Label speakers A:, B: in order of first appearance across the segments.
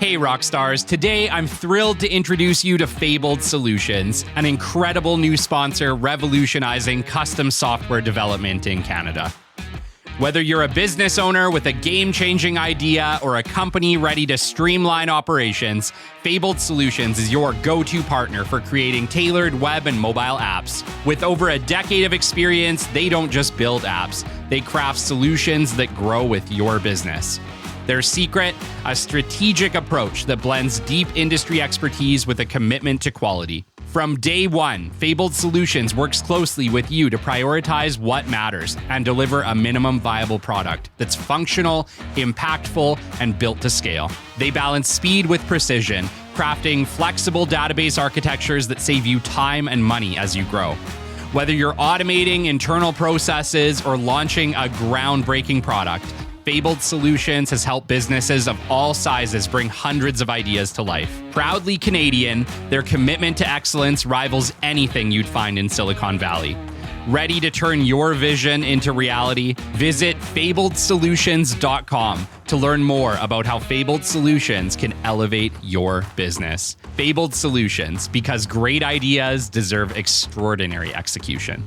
A: Hey rock stars, today I'm thrilled to introduce you to Fabled Solutions, an incredible new sponsor revolutionizing custom software development in Canada. Whether you're a business owner with a game-changing idea or a company ready to streamline operations, Fabled Solutions is your go-to partner for creating tailored web and mobile apps. With over a decade of experience, they don't just build apps, they craft solutions that grow with your business. Their secret, a strategic approach that blends deep industry expertise with a commitment to quality. From day one, Fabled Solutions works closely with you to prioritize what matters and deliver a minimum viable product that's functional, impactful, and built to scale. They balance speed with precision, crafting flexible database architectures that save you time and money as you grow. Whether you're automating internal processes or launching a groundbreaking product, Fabled Solutions has helped businesses of all sizes bring hundreds of ideas to life. Proudly Canadian, their commitment to excellence rivals anything you'd find in Silicon Valley. Ready to turn your vision into reality? Visit fabledsolutions.com to learn more about how Fabled Solutions can elevate your business. Fabled Solutions, because great ideas deserve extraordinary execution.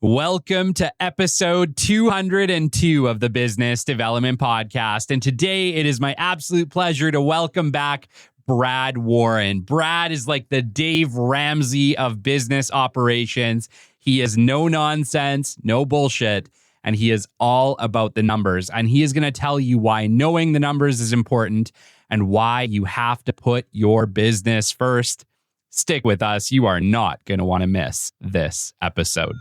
A: Welcome to episode 202 of the Business Development Podcast. And today it is my absolute pleasure to welcome back Brad Warren. Brad is like the Dave Ramsey of business operations. He is no nonsense, no bullshit, and he is all about the numbers. And he is going to tell you why knowing the numbers is important and why you have to put your business first. Stick with us. You are not going to want to miss this episode.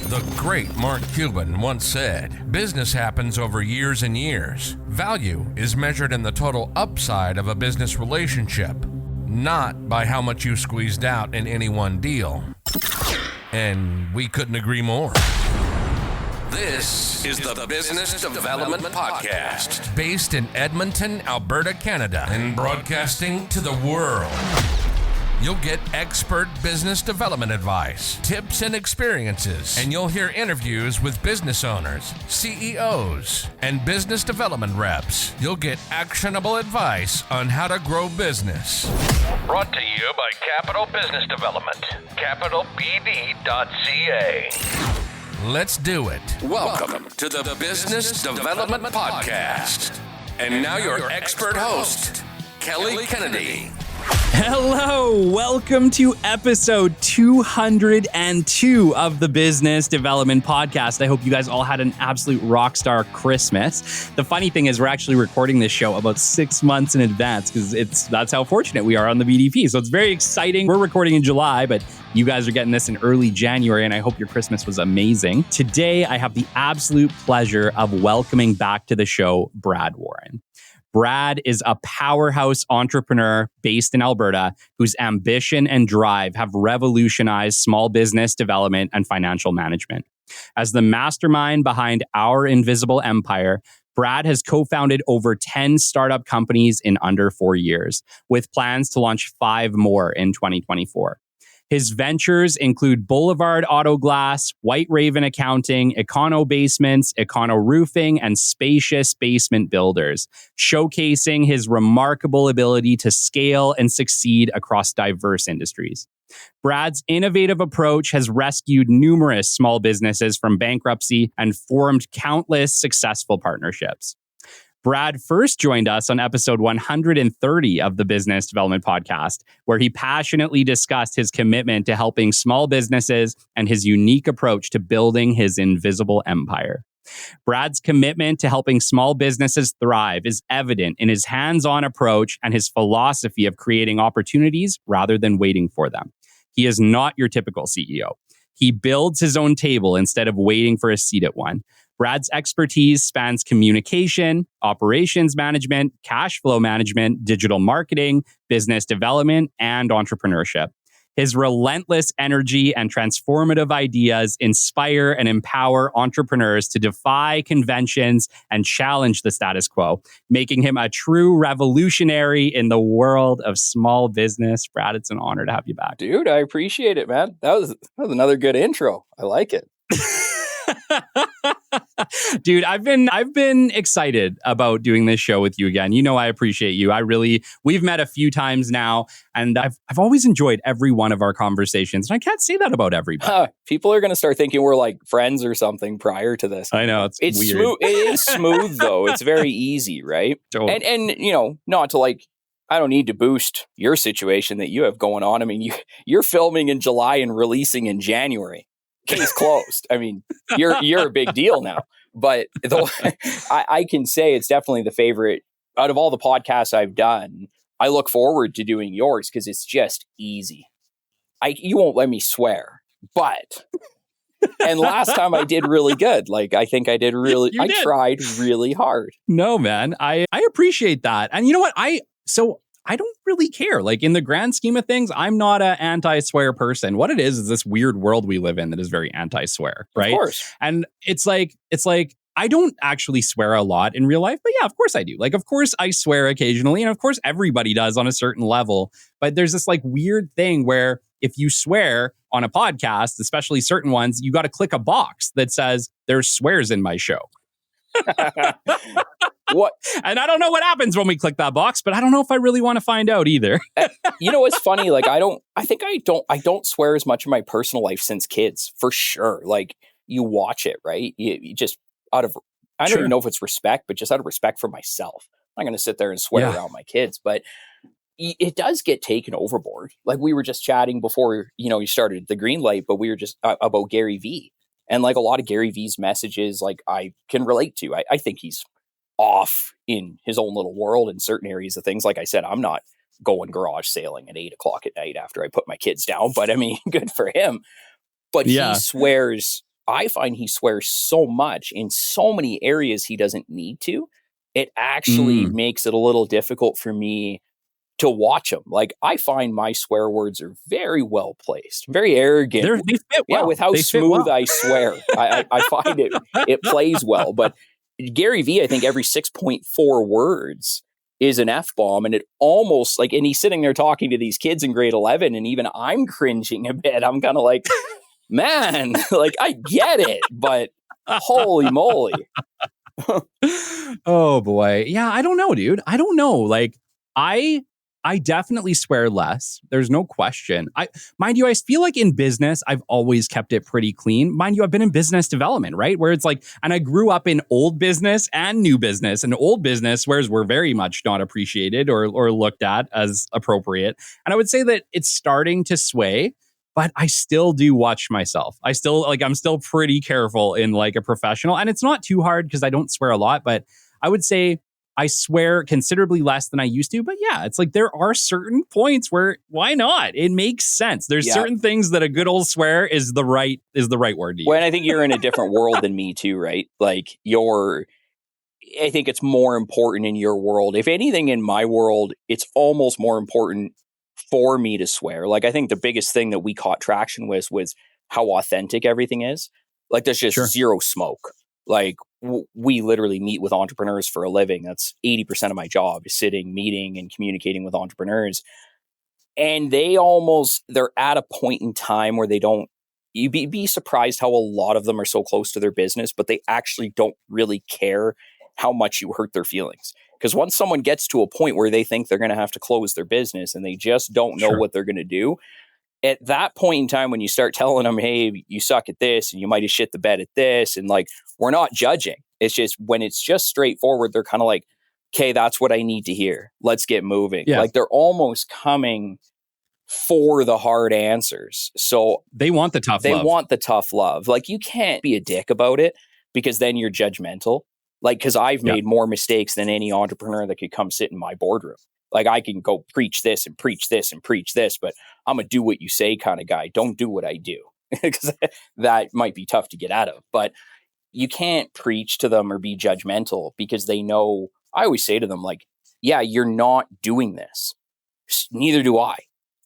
B: The great Mark Cuban once said, "Business happens over years and years. Value is measured in the total upside of a business relationship, not by how much you squeezed out in any one deal." And we couldn't agree more. This is the Business Development Podcast, based in Edmonton, Alberta, Canada, and broadcasting to the world. You'll get expert business development advice, tips and experiences, and you'll hear interviews with business owners, CEOs, and business development reps. You'll get actionable advice on how to grow business. Brought to you by Capital Business Development, capitalbd.ca. Let's do it. Welcome to the Business Development Podcast. And now your expert host, Kelly Kennedy.
A: Hello, welcome to episode 202 of the Business Development Podcast. I hope you guys all had an absolute rock star Christmas. The funny thing is we're actually recording this show about 6 months in advance because that's how fortunate we are on the BDP. So it's very exciting. We're recording in July, but you guys are getting this in early January, and I hope your Christmas was amazing. Today, I have the absolute pleasure of welcoming back to the show Brad Warren. Brad is a powerhouse entrepreneur based in Alberta whose ambition and drive have revolutionized small business development and financial management. As the mastermind behind Our Invisible Empire, Brad has co-founded over 10 startup companies in under 4 years, with plans to launch 5 more in 2024. His ventures include Boulevard Auto Glass, White Raven Accounting, Econo Basements, Econo Roofing, and Spacious Basement Builders, showcasing his remarkable ability to scale and succeed across diverse industries. Brad's innovative approach has rescued numerous small businesses from bankruptcy and formed countless successful partnerships. Brad first joined us on episode 130 of the Business Development Podcast, where he passionately discussed his commitment to helping small businesses and his unique approach to building his invisible empire. Brad's commitment to helping small businesses thrive is evident in his hands-on approach and his philosophy of creating opportunities rather than waiting for them. He is not your typical CEO. He builds his own table instead of waiting for a seat at one. Brad's expertise spans communication, operations management, cash flow management, digital marketing, business development, and entrepreneurship. His relentless energy and transformative ideas inspire and empower entrepreneurs to defy conventions and challenge the status quo, making him a true revolutionary in the world of small business. Brad, it's an honor to have you back.
C: Dude, I appreciate it, man. That was another good intro. I like it.
A: Dude, I've been excited about doing this show with you again. You know, I appreciate you. We've met a few times now, and I've always enjoyed every one of our conversations. And I can't say that about everybody.
C: People are going to start thinking we're like friends or something prior to this.
A: I know, it's weird.
C: Smooth. It is smooth though. It's very easy, right?
A: Totally.
C: And you know, not to like, I don't need to boost your situation that you have going on. I mean, you're filming in July and releasing in January. Case closed. I mean, you're a big deal now. But I can say it's definitely the favorite out of all the podcasts I've done. I look forward to doing yours because it's just easy. You won't let me swear, but and last time I did really good. Like I think I did really. I tried really hard.
A: No, man, I appreciate that, and you know what? I don't really care. Like in the grand scheme of things, I'm not an anti-swear person. What it is this weird world we live in that is very anti-swear, right?
C: Of course.
A: And it's like I don't actually swear a lot in real life, but yeah, of course I do. Like, of course I swear occasionally, and of course everybody does on a certain level. But there's this like weird thing where if you swear on a podcast, especially certain ones, you got to click a box that says there's swears in my show.
C: What?
A: And I don't know what happens when we click that box, but I don't know if I really want to find out either.
C: You know what's funny? Like I don't swear as much in my personal life since kids, for sure. Like you watch it, right? You just out of, I don't even know if it's respect, but just out of respect for myself. I'm not going to sit there and swear around my kids, but it does get taken overboard. Like we were just chatting before, you started the green light, but we were just about Gary Vee, and like a lot of Gary Vee's messages, like I can relate to. I think he's off in his own little world in certain areas of things. Like I said, I'm not going garage sailing at 8:00 at night after I put my kids down, but I mean, good for him. But he swears, I find he swears so much in so many areas he doesn't need to. It actually makes it a little difficult for me to watch him. Like I find my swear words are very well placed, very arrogant.
A: They fit well.
C: Yeah, with how smooth I swear. I find it plays well, but Gary Vee, I think every 6.4 words is an F-bomb, and it almost like, and he's sitting there talking to these kids in grade 11, and even I'm cringing a bit. I'm kind of like, man, like I get it, but holy moly.
A: Oh boy. Yeah, I don't know, dude. I don't know. Like I definitely swear less. There's no question. Mind you, I feel like in business, I've always kept it pretty clean. Mind you, I've been in business development, right? Where it's like, and I grew up in old business and new business. And old business, whereas we're very much not appreciated or looked at as appropriate. And I would say that it's starting to sway, but I still do watch myself. I'm still pretty careful in like a professional. And it's not too hard because I don't swear a lot, but I would say I swear considerably less than I used to. But yeah, it's like there are certain points where why not? It makes sense. There's certain things that a good old swear is the right word to use.
C: Well, and I think you're in a different world than me too, right? Like I think it's more important in your world. If anything, in my world, it's almost more important for me to swear. Like I think the biggest thing that we caught traction with was how authentic everything is. Like there's just zero smoke. Like we literally meet with entrepreneurs for a living. That's 80% of my job is sitting, meeting, and communicating with entrepreneurs. And they're at a point in time where you'd be surprised how a lot of them are so close to their business, but they actually don't really care how much you hurt their feelings. Because once someone gets to a point where they think they're going to have to close their business and they just don't know what they're going to do, at that point in time, when you start telling them, hey, you suck at this and you might have shit the bed at this, and like, we're not judging. It's just when it's just straightforward, they're kind of like, okay, that's what I need to hear. Let's get moving. Yeah. Like they're almost coming for the hard answers. So
A: they want the tough love.
C: They want the tough love. Like you can't be a dick about it because then you're judgmental. Like, because I've made more mistakes than any entrepreneur that could come sit in my boardroom. Like I can go preach this and preach this and preach this, but I'm a do what you say kind of guy. Don't do what I do, because that might be tough to get out of. But you can't preach to them or be judgmental because they know. I always say to them, like, yeah, you're not doing this. Neither do I.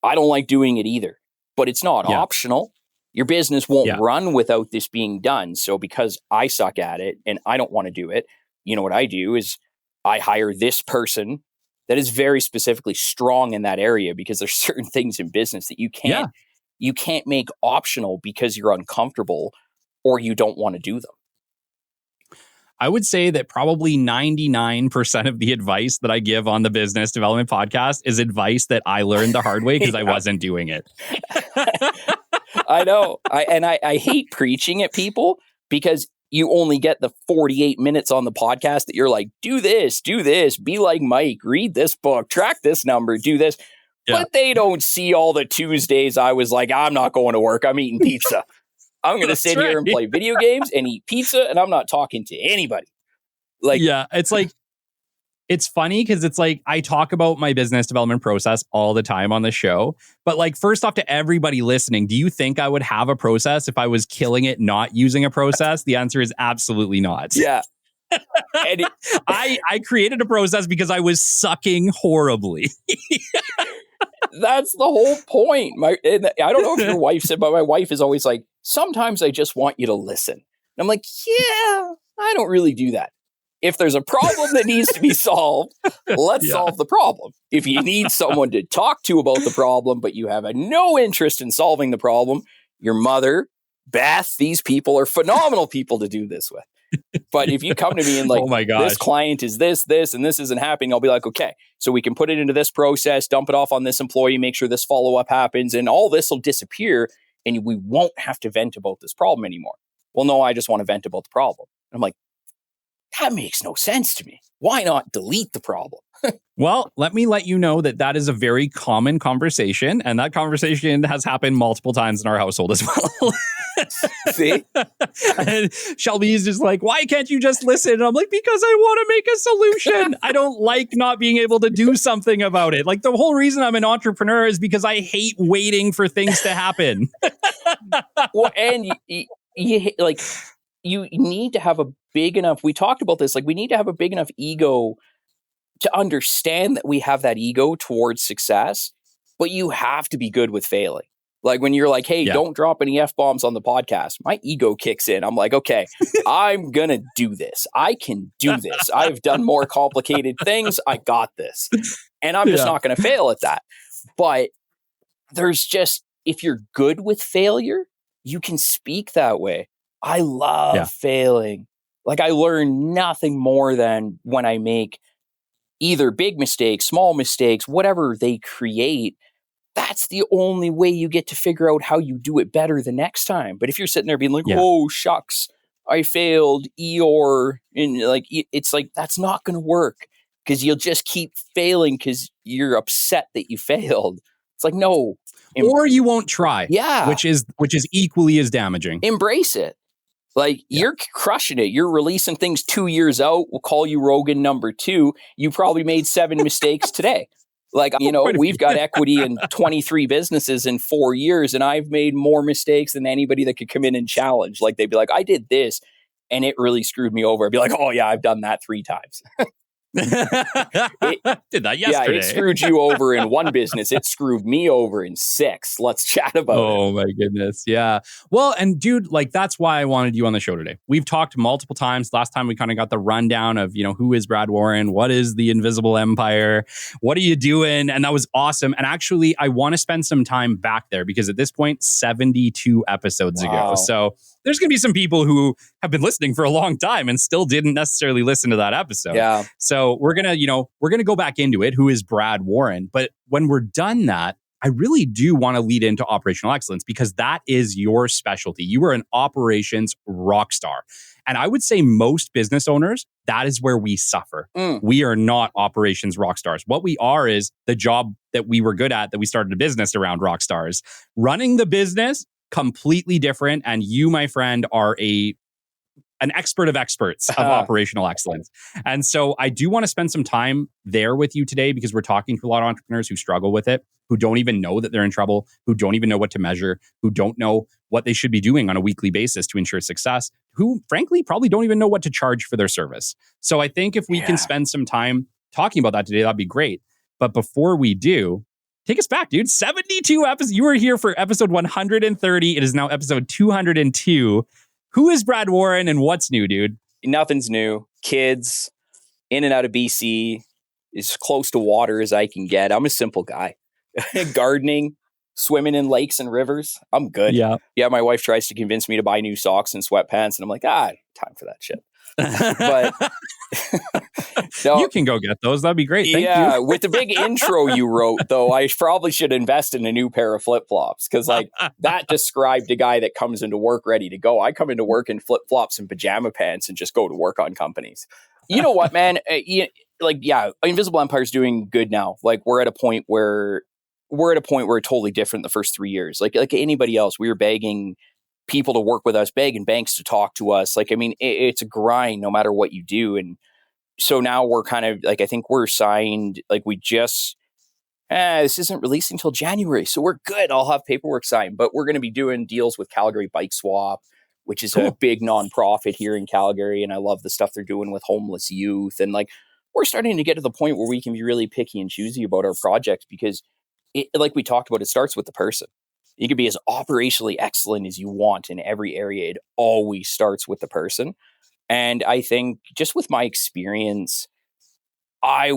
C: I don't like doing it either. but it's not
A: Yeah.
C: optional. Your business won't
A: Yeah.
C: run without this being done. So because I suck at it and I don't want to do it, you know what I do is I hire this person that is very specifically strong in that area, because there's certain things in business that you can't make optional because you're uncomfortable or you don't want to do them.
A: I would say that probably 99% of the advice that I give on the Business Development Podcast is advice that I learned the hard way because I wasn't doing it.
C: I know. I hate preaching at people because you only get the 48 minutes on the podcast that you're like, do this, be like Mike, read this book, track this number, do this.
A: Yeah.
C: But they don't see all the Tuesdays I was like, I'm not going to work. I'm eating pizza. I'm going to sit here and play video games and eat pizza, and I'm not talking to anybody. Like,
A: yeah, it's like, it's funny because it's like I talk about my business development process all the time on the show. But like, first off, to everybody listening, do you think I would have a process if I was killing it not using a process? The answer is absolutely not.
C: Yeah.
A: I created a process because I was sucking horribly.
C: That's the whole point. I don't know if your wife said, but my wife is always like, sometimes I just want you to listen. And I'm like, yeah, I don't really do that. If there's a problem that needs to be solved, let's solve the problem. If you need someone to talk to about the problem, but you have no interest in solving the problem, your mother, Beth, these people are phenomenal people to do this with. But if you come to me and like,
A: oh my gosh,
C: this client is this, and this isn't happening, I'll be like, okay, so we can put it into this process, dump it off on this employee, make sure this follow-up happens, and all this will disappear, and we won't have to vent about this problem anymore. Well, no, I just want to vent about the problem. I'm like, that makes no sense to me. Why not delete the problem?
A: Well, let me let you know that is a very common conversation, and that conversation has happened multiple times in our household as well.
C: See?
A: And Shelby is just like, why can't you just listen? And I'm like, because I want to make a solution. I don't like not being able to do something about it. Like, the whole reason I'm an entrepreneur is because I hate waiting for things to happen.
C: Well, and you need to have a big enough, we talked about this, like, we need to have a big enough ego to understand that we have that ego towards success, but you have to be good with failing. Like, when you're like, hey, don't drop any F-bombs on the podcast, my ego kicks in. I'm like, okay, I'm going to do this. I can do this. I've done more complicated things. I got this. And I'm just not going to fail at that. But there's just, if you're good with failure, you can speak that way. I love failing. Like, I learn nothing more than when I make either big mistakes, small mistakes, whatever they create. That's the only way you get to figure out how you do it better the next time. But if you're sitting there being like, oh, shucks, I failed, Eeyore, and like, it's like, that's not going to work, because you'll just keep failing because you're upset that you failed. It's like, no.
A: Or you won't try.
C: Yeah.
A: Which is equally as damaging.
C: Embrace it. Like, you're crushing it. You're releasing things 2 years out. We'll call you Rogan number 2. You probably made 7 mistakes today. Like, you know, we've got equity in 23 businesses in 4 years, and I've made more mistakes than anybody that could come in and challenge. Like, they'd be like, I did this, and it really screwed me over. I'd be like, oh yeah, I've done that 3 times.
A: Did that yesterday.
C: Yeah, it screwed you over in 1 business. It screwed me over in 6. Let's chat about it.
A: Oh my goodness. Yeah. Well, and dude, like, that's why I wanted you on the show today. We've talked multiple times. Last time we kind of got the rundown of, you know, who is Brad Warren? What is the Invisible Empire? What are you doing? And that was awesome. And actually, I want to spend some time back there, because at this point, 72 episodes ago. So there's going to be some people who have been listening for a long time and still didn't necessarily listen to that episode.
C: Yeah.
A: So we're going to go back into it. Who is Brad Warren? But when we're done that, I really do want to lead into operational excellence, because that is your specialty. You are an operations rock star. And I would say most business owners, that is where we suffer. We are not operations rock stars. What we are is the job that we were good at, that we started a business around rock stars. Running the business, completely different. And you, my friend, are an expert of experts of operational excellence. And so I do want to spend some time there with you today, because we're talking to a lot of entrepreneurs who struggle with it, who don't even know that they're in trouble, who don't even know what to measure, who don't know what they should be doing on a weekly basis to ensure success, who frankly probably don't even know what to charge for their service. So I think if we can spend some time talking about that today, that'd be great. But before we do, Take us back, dude. 72 episodes. You were here for episode 130. It is now episode 202. Who is Brad Warren and what's new, dude?
C: Nothing's new. Kids, in and out of BC, as close to water as I can get. I'm a simple guy. Gardening, swimming in lakes and rivers. I'm good.
A: Yeah.
C: My wife tries to convince me to buy new socks and sweatpants, and I'm like, time for that shit. But
A: no, you can go get those. That'd be great. Thank you.
C: With the big intro you wrote, though, I probably should invest in a new pair of flip-flops, because like that described a guy that comes into work ready to go. I come into work in flip-flops and pajama pants and just go to work on companies. You know what, man? Invisible Empire's doing good now. Like we're at a point where totally different the first 3 years. Like anybody else, we were begging people to work with us, begging banks to talk to us. Like, I mean, it's a grind no matter what you do. And so now we're kind of like, I think we're signed, like we just, this isn't releasing until January. So we're good. I'll have paperwork signed, but we're going to be doing deals with Calgary Bike Swap, which is a big nonprofit here in Calgary. And I love the stuff they're doing with homeless youth. And like, we're starting to get to the point where we can be really picky and choosy about our projects, because like we talked about, it starts with the person. You could be as operationally excellent as you want in every area. It always starts with the person. And I think just with my experience, I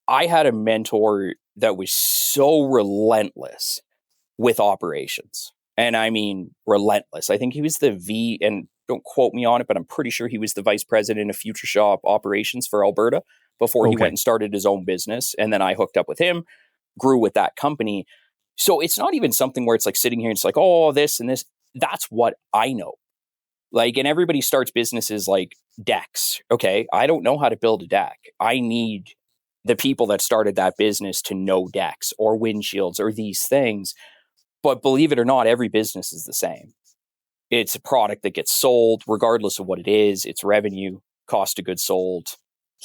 C: had a mentor that was so relentless with operations. And I mean, relentless. I think he was and don't quote me on it, but I'm pretty sure he was the vice president of Future Shop operations for Alberta before he went and started his own business. And then I hooked up with him, grew with that company. So it's not even something where it's like sitting here and it's like, oh, this and this. That's what I know. Like, and everybody starts businesses like decks. Okay, I don't know how to build a deck. I need the people that started that business to know decks or windshields or these things. But believe it or not, every business is the same. It's a product that gets sold regardless of what it is. It's revenue, cost of goods sold.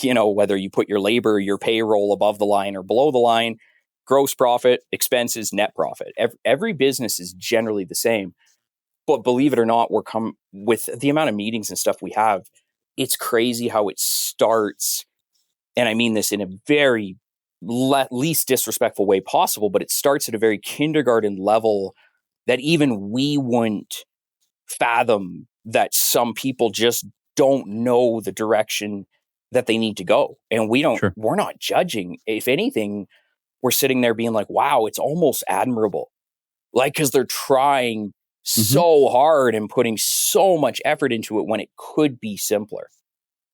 C: You know, whether you put your labor, your payroll above the line or below the line, gross profit, expenses, net profit. Every business is generally the same. But believe it or not, we're with the amount of meetings and stuff we have, it's crazy how it starts. And I mean this in a very least disrespectful way possible, but it starts at a very kindergarten level that even we wouldn't fathom, that some people just don't know the direction that they need to go. And we're not judging. If anything, we're sitting there being like, wow, it's almost admirable. Like, because they're trying so hard and putting so much effort into it when it could be simpler.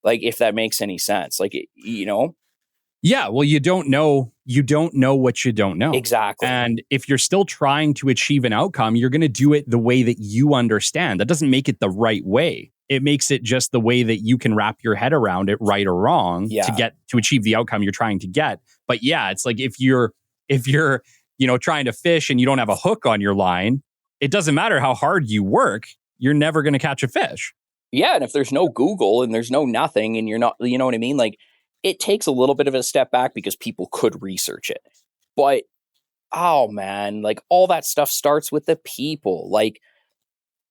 C: Like, if that makes any sense. Like,
A: Yeah, well, you don't know what you don't know.
C: Exactly.
A: And if you're still trying to achieve an outcome, you're going to do it the way that you understand. That doesn't make it the right way. It makes it just the way that you can wrap your head around it, right or wrong, to achieve the outcome you're trying to get. But yeah, it's like if you're trying to fish and you don't have a hook on your line, it doesn't matter how hard you work, you're never going to catch a fish.
C: Yeah, and if there's no Google and there's no nothing and you're not, you know what I mean? Like, it takes a little bit of a step back because people could research it. But, oh man, like all that stuff starts with the people. Like,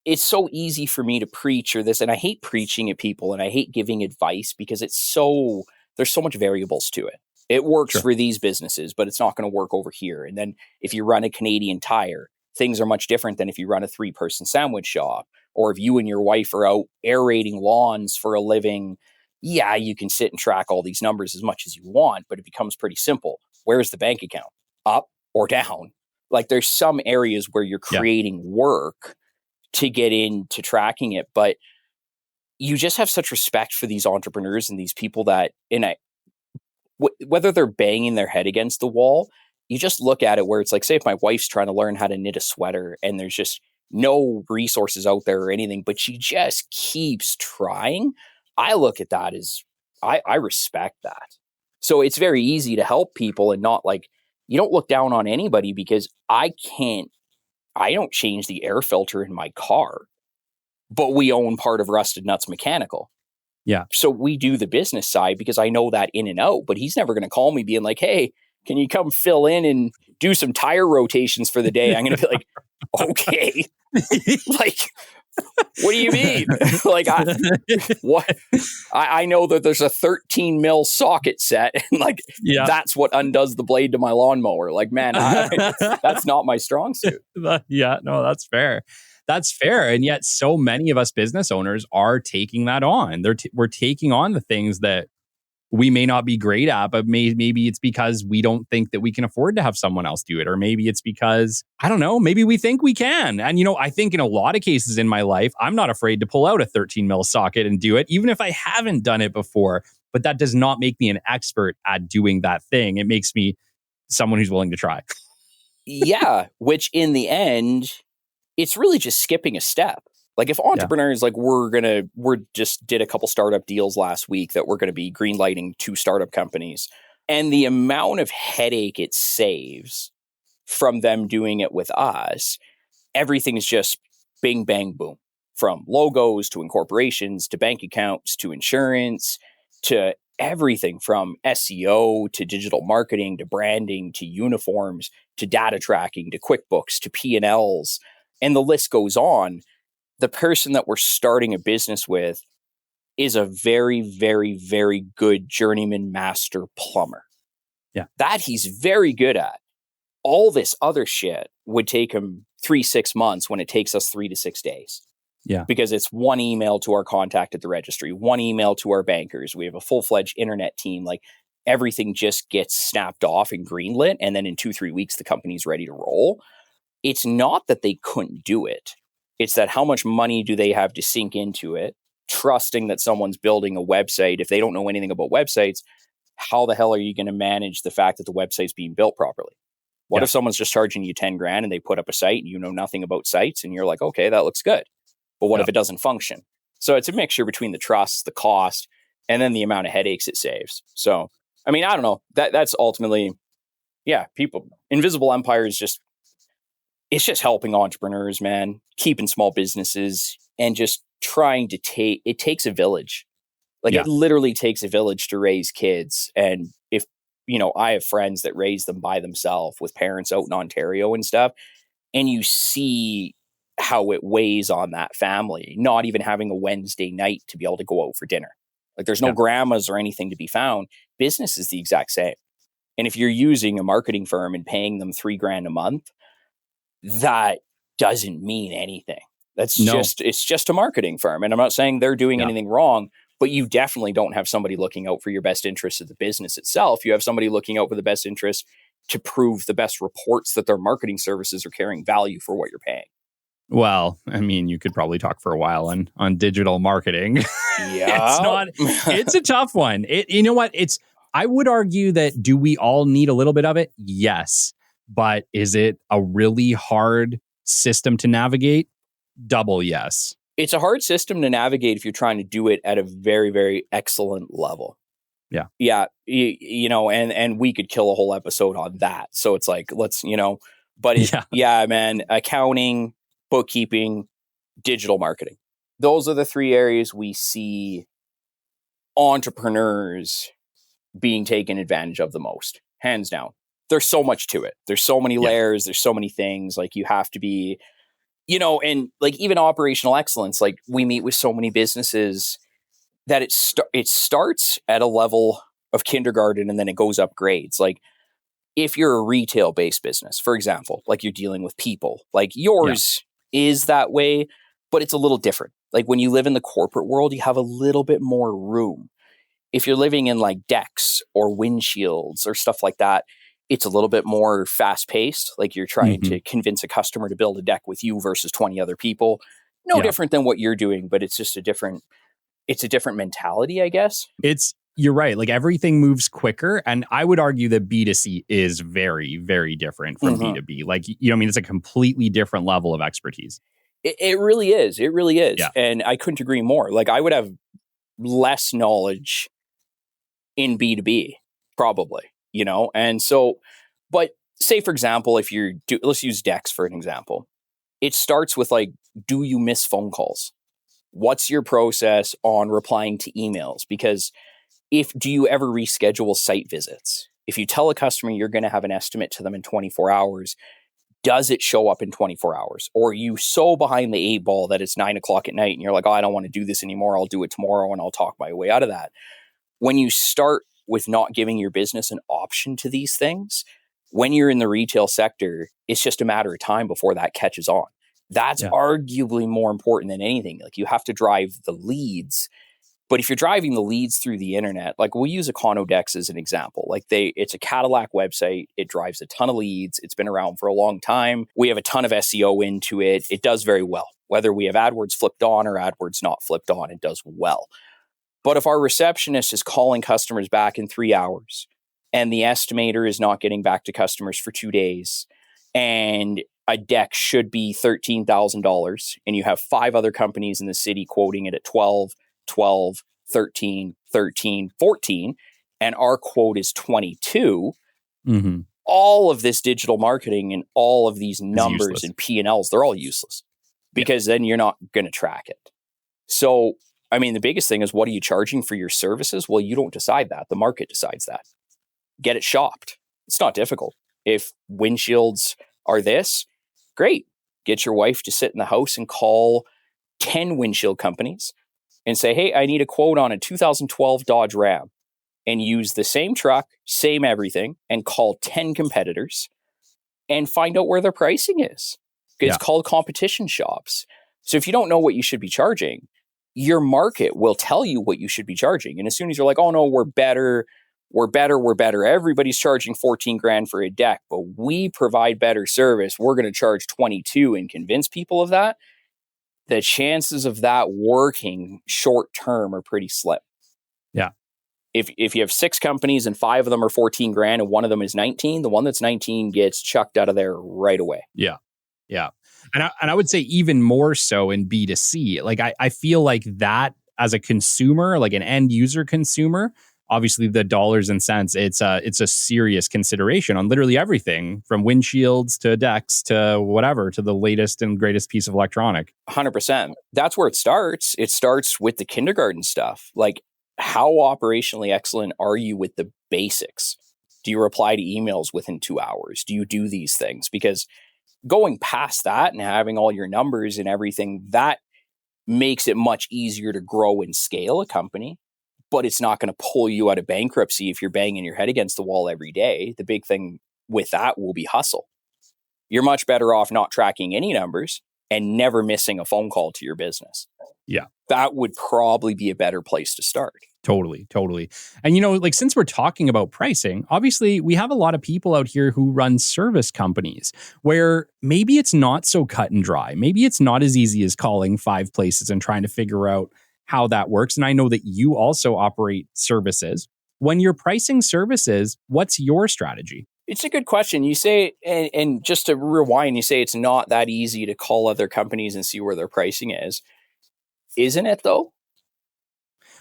C: it's so easy for me to preach or this, and I hate preaching at people and I hate giving advice because there's so much variables to it. It works for these businesses, but it's not going to work over here. And then if you run a Canadian Tire, things are much different than if you run a 3-person sandwich shop, or if you and your wife are out aerating lawns for a living. Yeah, you can sit and track all these numbers as much as you want, but it becomes pretty simple. Where's the bank account? Up or down? Like, there's some areas where you're creating work to get into tracking it, but you just have such respect for these entrepreneurs and these people that, whether they're banging their head against the wall, you just look at it where it's like, say if my wife's trying to learn how to knit a sweater and there's just no resources out there or anything, but she just keeps trying. I look at that as, I respect that. So it's very easy to help people and not like, you don't look down on anybody because I don't change the air filter in my car, but we own part of Rusted Nuts Mechanical.
A: Yeah.
C: So we do the business side because I know that in and out, but he's never going to call me being like, hey, can you come fill in and do some tire rotations for the day? I'm going to be like, okay. Like, What do you mean? Like, what? I know that there's a 13 mil socket set, and like
A: Yeah.
C: that's what undoes the blade to my lawnmower. Like, man, that's not my strong suit.
A: Yeah, no, that's fair. That's fair. And yet so many of us business owners are taking that on. We're taking on the things that we may not be great at, but maybe it's because we don't think that we can afford to have someone else do it. Or maybe it's because, I don't know, maybe we think we can. And, I think in a lot of cases in my life, I'm not afraid to pull out a 13 mil socket and do it, even if I haven't done it before. But that does not make me an expert at doing that thing. It makes me someone who's willing to try.
C: Yeah, which in the end, it's really just skipping a step. Like if entrepreneurs, like we're just did a couple startup deals last week that we're going to be greenlighting 2 startup companies, and the amount of headache it saves from them doing it with us, everything's just bing, bang, boom, from logos to incorporations to bank accounts to insurance to everything from SEO to digital marketing to branding to uniforms to data tracking to QuickBooks to P&Ls, and the list goes on. The person that we're starting a business with is a very, very, very good journeyman master plumber.
A: Yeah.
C: That he's very good at. All this other shit would take him 3-6 months when it takes us 3 to 6 days.
A: Yeah.
C: Because it's one email to our contact at the registry, one email to our bankers. We have a full-fledged internet team. Like everything just gets snapped off and greenlit. And then in 2-3 weeks, the company's ready to roll. It's not that they couldn't do it. It's that how much money do they have to sink into it, trusting that someone's building a website. If they don't know anything about websites, how the hell are you going to manage the fact that the website's being built properly? What if someone's just charging you 10 grand and they put up a site and you know nothing about sites and you're like, okay, that looks good. But what if it doesn't function? So it's a mixture between the trust, the cost, and then the amount of headaches it saves. So, I mean, I don't know. That's ultimately, people, Invisible Empire is just, it's just helping entrepreneurs, man, keeping small businesses and just trying to it takes a village. Like it literally takes a village to raise kids. And if, I have friends that raise them by themselves with parents out in Ontario and stuff, and you see how it weighs on that family, not even having a Wednesday night to be able to go out for dinner. Like there's no grandmas or anything to be found. Business is the exact same. And if you're using a marketing firm and paying them $3,000 a month, that doesn't mean anything. It's just a marketing firm. And I'm not saying they're doing anything wrong, but you definitely don't have somebody looking out for your best interests of the business itself. You have somebody looking out for the best interests to prove the best reports that their marketing services are carrying value for what you're paying.
A: Well, I mean, you could probably talk for a while on digital marketing.
C: Yeah.
A: It's a tough one. You know what? I would argue that do we all need a little bit of it? Yes. But is it a really hard system to navigate? Double yes.
C: It's a hard system to navigate if you're trying to do it at a very, very excellent level.
A: Yeah.
C: Yeah. And we could kill a whole episode on that. So it's like, let's, but man, accounting, bookkeeping, digital marketing. Those are the 3 areas we see entrepreneurs being taken advantage of the most, hands down. There's so much to it. There's so many layers. There's so many things. Like you have to be, and like even operational excellence, like we meet with so many businesses that it starts at a level of kindergarten and then it goes up grades. Like if you're a retail based business, for example, like you're dealing with people, like yours is that way, but it's a little different. Like when you live in the corporate world, you have a little bit more room. If you're living in like decks or windshields or stuff like that, it's a little bit more fast paced. Like you're trying to convince a customer to build a deck with you versus 20 other people. No different than what you're doing, but it's just a different mentality, I guess.
A: You're right. Like everything moves quicker. And I would argue that B2C is very, very different from B2B. Like, it's a completely different level of expertise.
C: It really is. It really is.
A: Yeah.
C: And I couldn't agree more. Like I would have less knowledge in B2B, probably, and so, but say for example, if let's use Dex for an example. It starts with like, do you miss phone calls? What's your process on replying to emails? Because do you ever reschedule site visits? If you tell a customer you're going to have an estimate to them in 24 hours, does it show up in 24 hours? Or are you so behind the 8 ball that it's 9 o'clock at night and you're like, oh, I don't want to do this anymore. I'll do it tomorrow and I'll talk my way out of that. When you start with not giving your business an option to these things, when you're in the retail sector, it's just a matter of time before that catches on. That's arguably more important than anything. Like, you have to drive the leads. But if you're driving the leads through the internet, like we'll use Econodex as an example. Like it's a Cadillac website. It drives a ton of leads. It's been around for a long time. We have a ton of SEO into it. It does very well. Whether we have AdWords flipped on or AdWords not flipped on, it does well. But if our receptionist is calling customers back in 3 hours and the estimator is not getting back to customers for 2 days, and a deck should be $13,000 and you have 5 other companies in the city quoting it at 12, 13, 14, and our quote is 22, all of this digital marketing and all of these numbers and P&Ls, they're all useless because then you're not going to track it. So, I mean, the biggest thing is, what are you charging for your services? Well, you don't decide that. The market decides that. Get it shopped. It's not difficult. If windshields are this, great. Get your wife to sit in the house and call 10 windshield companies and say, hey, I need a quote on a 2012 Dodge Ram, and use the same truck, same everything, and call 10 competitors and find out where their pricing is. It's called competition shops. So if you don't know what you should be charging, your market will tell you what you should be charging. And as soon as you're like, oh no, we're better. Everybody's charging 14 grand for a deck, but we provide better service. We're going to charge 22 and convince people of that. The chances of that working short term are pretty slim.
A: Yeah.
C: If you have 6 companies and 5 of them are 14 grand and one of them is 19, the one that's 19 gets chucked out of there right away.
A: Yeah. Yeah. And I would say even more so in B2C. Like, I feel like that as a consumer, like an end user consumer, obviously the dollars and cents, it's a serious consideration on literally everything from windshields to decks to whatever, to the latest and greatest piece of electronic.
C: 100%. That's where it starts. It starts with the kindergarten stuff. Like, how operationally excellent are you with the basics? Do you reply to emails within 2 hours? Do you do these things? Because going past that and having all your numbers and everything, that makes it much easier to grow and scale a company. But it's not going to pull you out of bankruptcy if you're banging your head against the wall every day. The big thing with that will be hustle. You're much better off not tracking any numbers and never missing a phone call to your business.
A: Yeah.
C: That would probably be a better place to start.
A: Totally. And, like, since we're talking about pricing, obviously we have a lot of people out here who run service companies where maybe it's not so cut and dry. Maybe it's not as easy as calling 5 places and trying to figure out how that works. And I know that you also operate services. When you're pricing services, what's your strategy?
C: It's a good question. You say, and just to rewind, you say it's not that easy to call other companies and see where their pricing is. Isn't it though?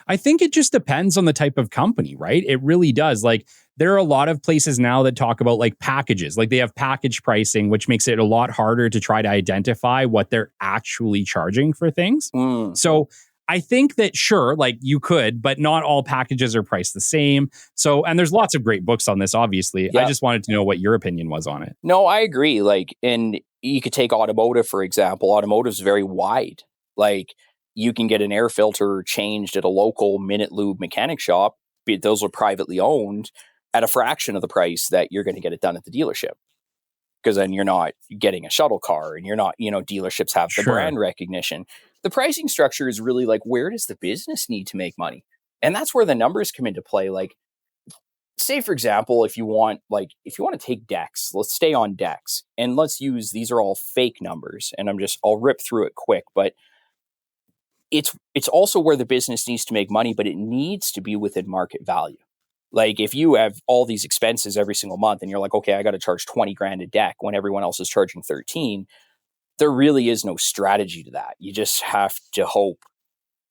A: I think it just depends on the type of company, right? It really does. Like, there are a lot of places now that talk about like packages, like they have package pricing, which makes it a lot harder to try to identify what they're actually charging for things. So I think that sure, like you could, but not all packages are priced the same. So, and there's lots of great books on this, obviously. I just wanted to know what your opinion was on it.
C: No, I agree. Like, and you could take automotive, for example. Automotive is very wide. Like, you can get an air filter changed at a local Minute Lube mechanic shop. Those are privately owned at a fraction of the price that you're going to get it done at the dealership. Because then you're not getting a shuttle car and you're not, dealerships have the brand recognition. The pricing structure is really like, where does the business need to make money? And that's where the numbers come into play. Like, say, for example, if you want to take decks, let's stay on decks and let's use, these are all fake numbers. And I'll rip through it quick, but it's also where the business needs to make money, but it needs to be within market value. Like, if you have all these expenses every single month and you're like, okay, I got to charge 20 grand a deck when everyone else is charging 13, there really is no strategy to that. You just have to hope,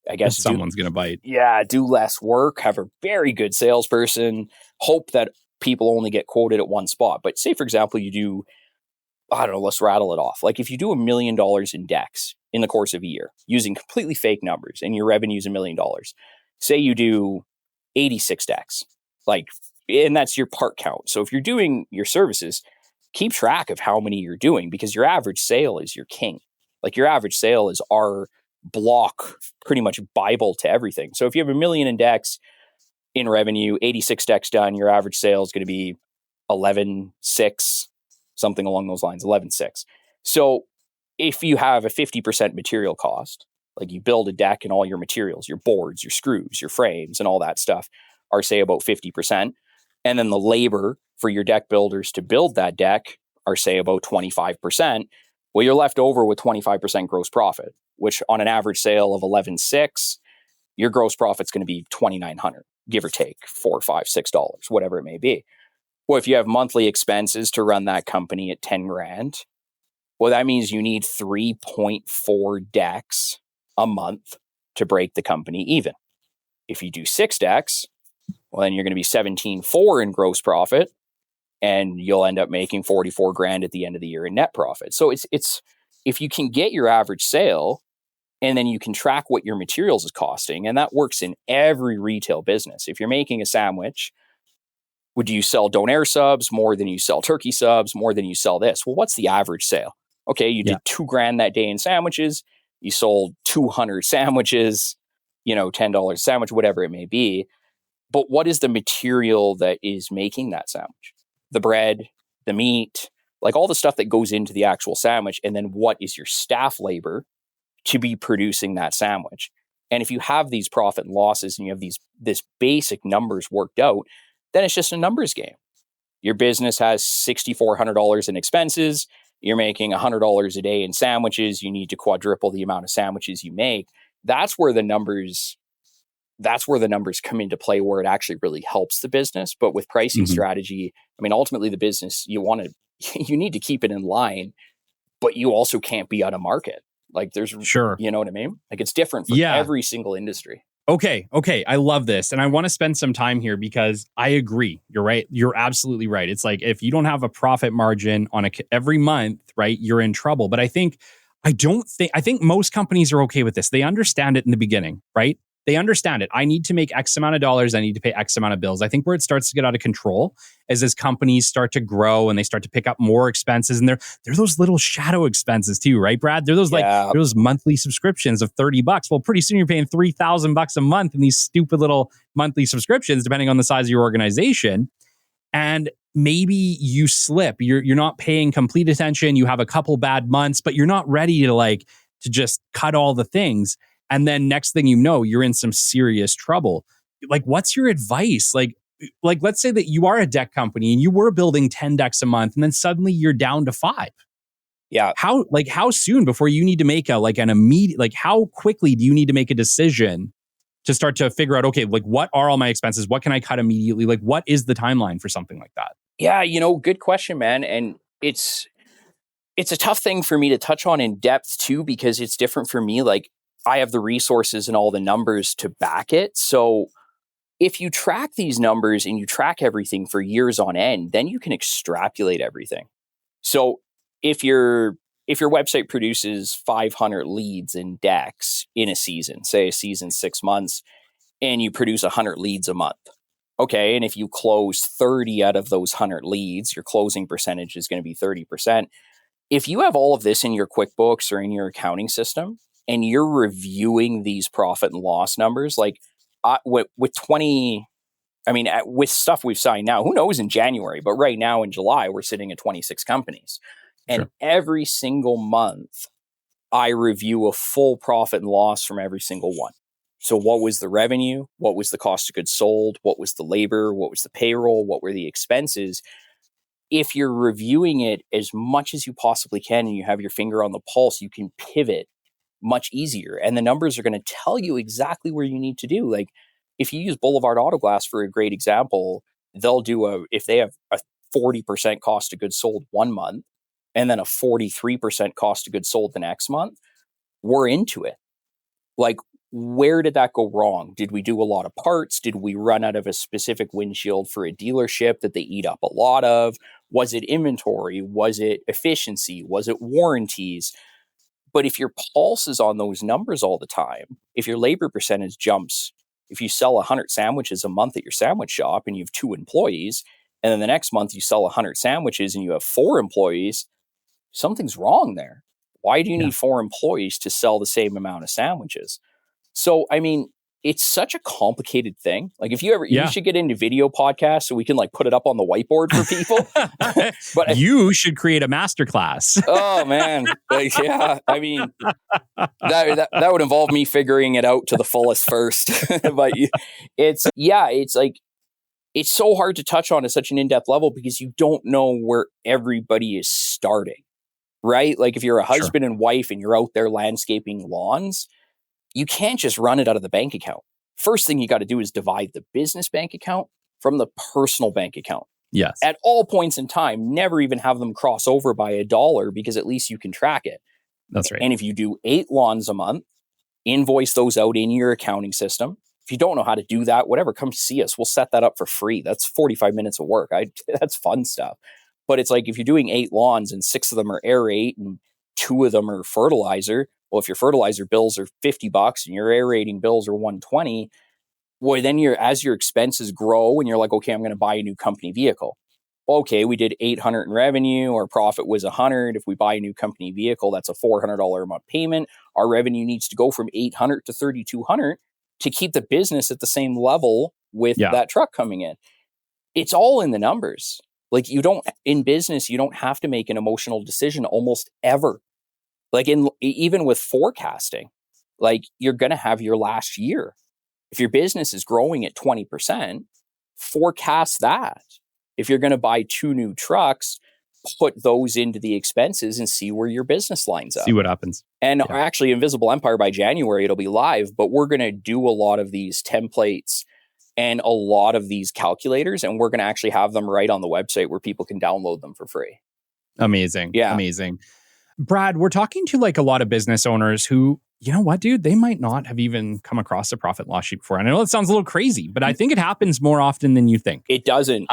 C: I guess.
A: Someone's going to bite.
C: Yeah. Do less work, have a very good salesperson, hope that people only get quoted at one spot. But say, for example, you do, I don't know, let's rattle it off. Like, if you do $1 million in decks in the course of a year using completely fake numbers and your revenue is $1 million, say you do 86 decks, and that's your part count. So if you're doing your services, keep track of how many you're doing, because your average sale is your king. Like your average sale is our block, pretty much Bible to everything. So if you have $1 million in decks in revenue, 86 decks done, your average sale is going to be 11.6, something along those lines, 11.6. So if you have a 50% material cost, like you build a deck and all your materials, your boards, your screws, your frames, and all that stuff are, say, about 50%. And then the labor for your deck builders to build that deck are, say, about 25%. Well, you're left over with 25% gross profit, which on an average sale of 11.6, your gross profit's going to be $2,900, give or take $4, $5, $6, whatever it may be. Well, if you have monthly expenses to run that company at 10 grand, well, that means you need 3.4 decks a month to break the company even. If you do 6 decks, well, then you're going to be 17.4 in gross profit, and you'll end up making 44 grand at the end of the year in net profit. So it's if you can get your average sale, and then you can track what your materials is costing, and that works in every retail business. If you're making a sandwich, would you sell donair subs more than you sell turkey subs, more than you sell this? Well, what's the average sale? Okay, you did $2,000 that day in sandwiches. You sold 200 sandwiches, $10 a sandwich, whatever it may be. But what is the material that is making that sandwich? The bread, the meat, like all the stuff that goes into the actual sandwich. And then what is your staff labor to be producing that sandwich? And if you have these profit and losses and you have this basic numbers worked out, then it's just a numbers game. Your business has $6,400 in expenses. You're making $100 a day in sandwiches. You need to quadruple the amount of sandwiches you make. That's where the numbers come into play, where it actually really helps the business. But with pricing strategy, I mean, ultimately the business, you need to keep it in line, but you also can't be out of market. Like there's, you know what I mean? Like it's different for every single industry.
A: Okay. I love this. And I want to spend some time here because I agree. You're right. You're absolutely right. It's like, if you don't have a profit margin on every month, right, you're in trouble. But I think most companies are okay with this. They understand it in the beginning, right? They understand it. I need to make X amount of dollars. I need to pay X amount of bills. I think where it starts to get out of control is as companies start to grow and they start to pick up more expenses. And they're those little shadow expenses too, right, Brad? They're those those monthly subscriptions of $30. Well, pretty soon you're paying $3,000 a month in these stupid little monthly subscriptions, depending on the size of your organization. And maybe you slip. You're not paying complete attention. You have a couple bad months, but you're not ready to just cut all the things. And then next thing you know, you're in some serious trouble. Like, what's your advice? Like let's say that you are a deck company and you were building 10 decks a month, and then suddenly you're down to 5.
C: Yeah.
A: How soon before you need to make an immediate, how quickly do you need to make a decision to start to figure out, okay, what are all my expenses? What can I cut immediately? What is the timeline for something like that?
C: Yeah. Good question, man. And it's a tough thing for me to touch on in depth too, because it's different for me. Like, I have the resources and all the numbers to back it. So if you track these numbers and you track everything for years on end, then you can extrapolate everything. So if your website produces 500 leads in decks in a season, say a season 6 months, and you produce 100 leads a month. Okay. And if you close 30 out of those 100 leads, your closing percentage is going to be 30%. If you have all of this in your QuickBooks or in your accounting system, and you're reviewing these profit and loss numbers, with stuff we've signed now, who knows in January, but right now in July, we're sitting at 26 companies. And every single month, I review a full profit and loss from every single one. So what was the revenue? What was the cost of goods sold? What was the labor? What was the payroll? What were the expenses? If you're reviewing it as much as you possibly can and you have your finger on the pulse, you can pivot much easier. And the numbers are going to tell you exactly where you need to do. Like if you use Boulevard Auto Glass for a great example, they'll do if they have a 40% cost of goods sold one month and then a 43% cost of goods sold the next month, we're into it. Like, where did that go wrong? Did we do a lot of parts? Did we run out of a specific windshield for a dealership that they eat up a lot of? Was it inventory? Was it efficiency? Was it warranties? But if your pulse is on those numbers all the time, if your labor percentage jumps, if you sell 100 sandwiches a month at your sandwich shop and you have 2 employees, and then the next month you sell 100 sandwiches and you have 4 employees, something's wrong there. Why do you need 4 employees to sell the same amount of sandwiches? So, I mean, it's such a complicated thing. Like if you ever, you should get into video podcasts so we can like put it up on the whiteboard for people.
A: But you should create a masterclass.
C: Oh man. Like, yeah. I mean, that would involve me figuring it out to the fullest first. But it's like, it's so hard to touch on at such an in-depth level because you don't know where everybody is starting, right? Like if you're a husband and wife and you're out there landscaping lawns, you can't just run it out of the bank account. First thing you got to do is divide the business bank account from the personal bank account.
A: Yes.
C: At all points in time, never even have them cross over by $1 because at least you can track it.
A: That's right.
C: And if you do 8 lawns a month, invoice those out in your accounting system. If you don't know how to do that, whatever, come see us. We'll set that up for free. That's 45 minutes of work. That's fun stuff. But it's like if you're doing 8 lawns and 6 of them are aerate and 2 of them are fertilizer. Well, if your fertilizer bills are $50 and your aerating bills are $120, well, then as your expenses grow and you're like, okay, I'm going to buy a new company vehicle. Okay, we did 800 in revenue. Our profit was 100. If we buy a new company vehicle, that's a $400 a month payment. Our revenue needs to go from 800 to 3,200 to keep the business at the same level with that truck coming in. It's all in the numbers. Like in business, you don't have to make an emotional decision almost ever. Like even with forecasting, like you're going to have your last year. If your business is growing at 20%, forecast that. If you're going to buy 2 new trucks, put those into the expenses and see where your business lines up.
A: See what happens.
C: And actually Invisible Empire by January, it'll be live, but we're going to do a lot of these templates and a lot of these calculators, and we're going to actually have them right on the website where people can download them for free.
A: Amazing.
C: Yeah.
A: Amazing. Brad, we're talking to like a lot of business owners who, you know what, dude, they might not have even come across a profit loss sheet before. And I know it sounds a little crazy, but I think it happens more often than you think.
C: It doesn't.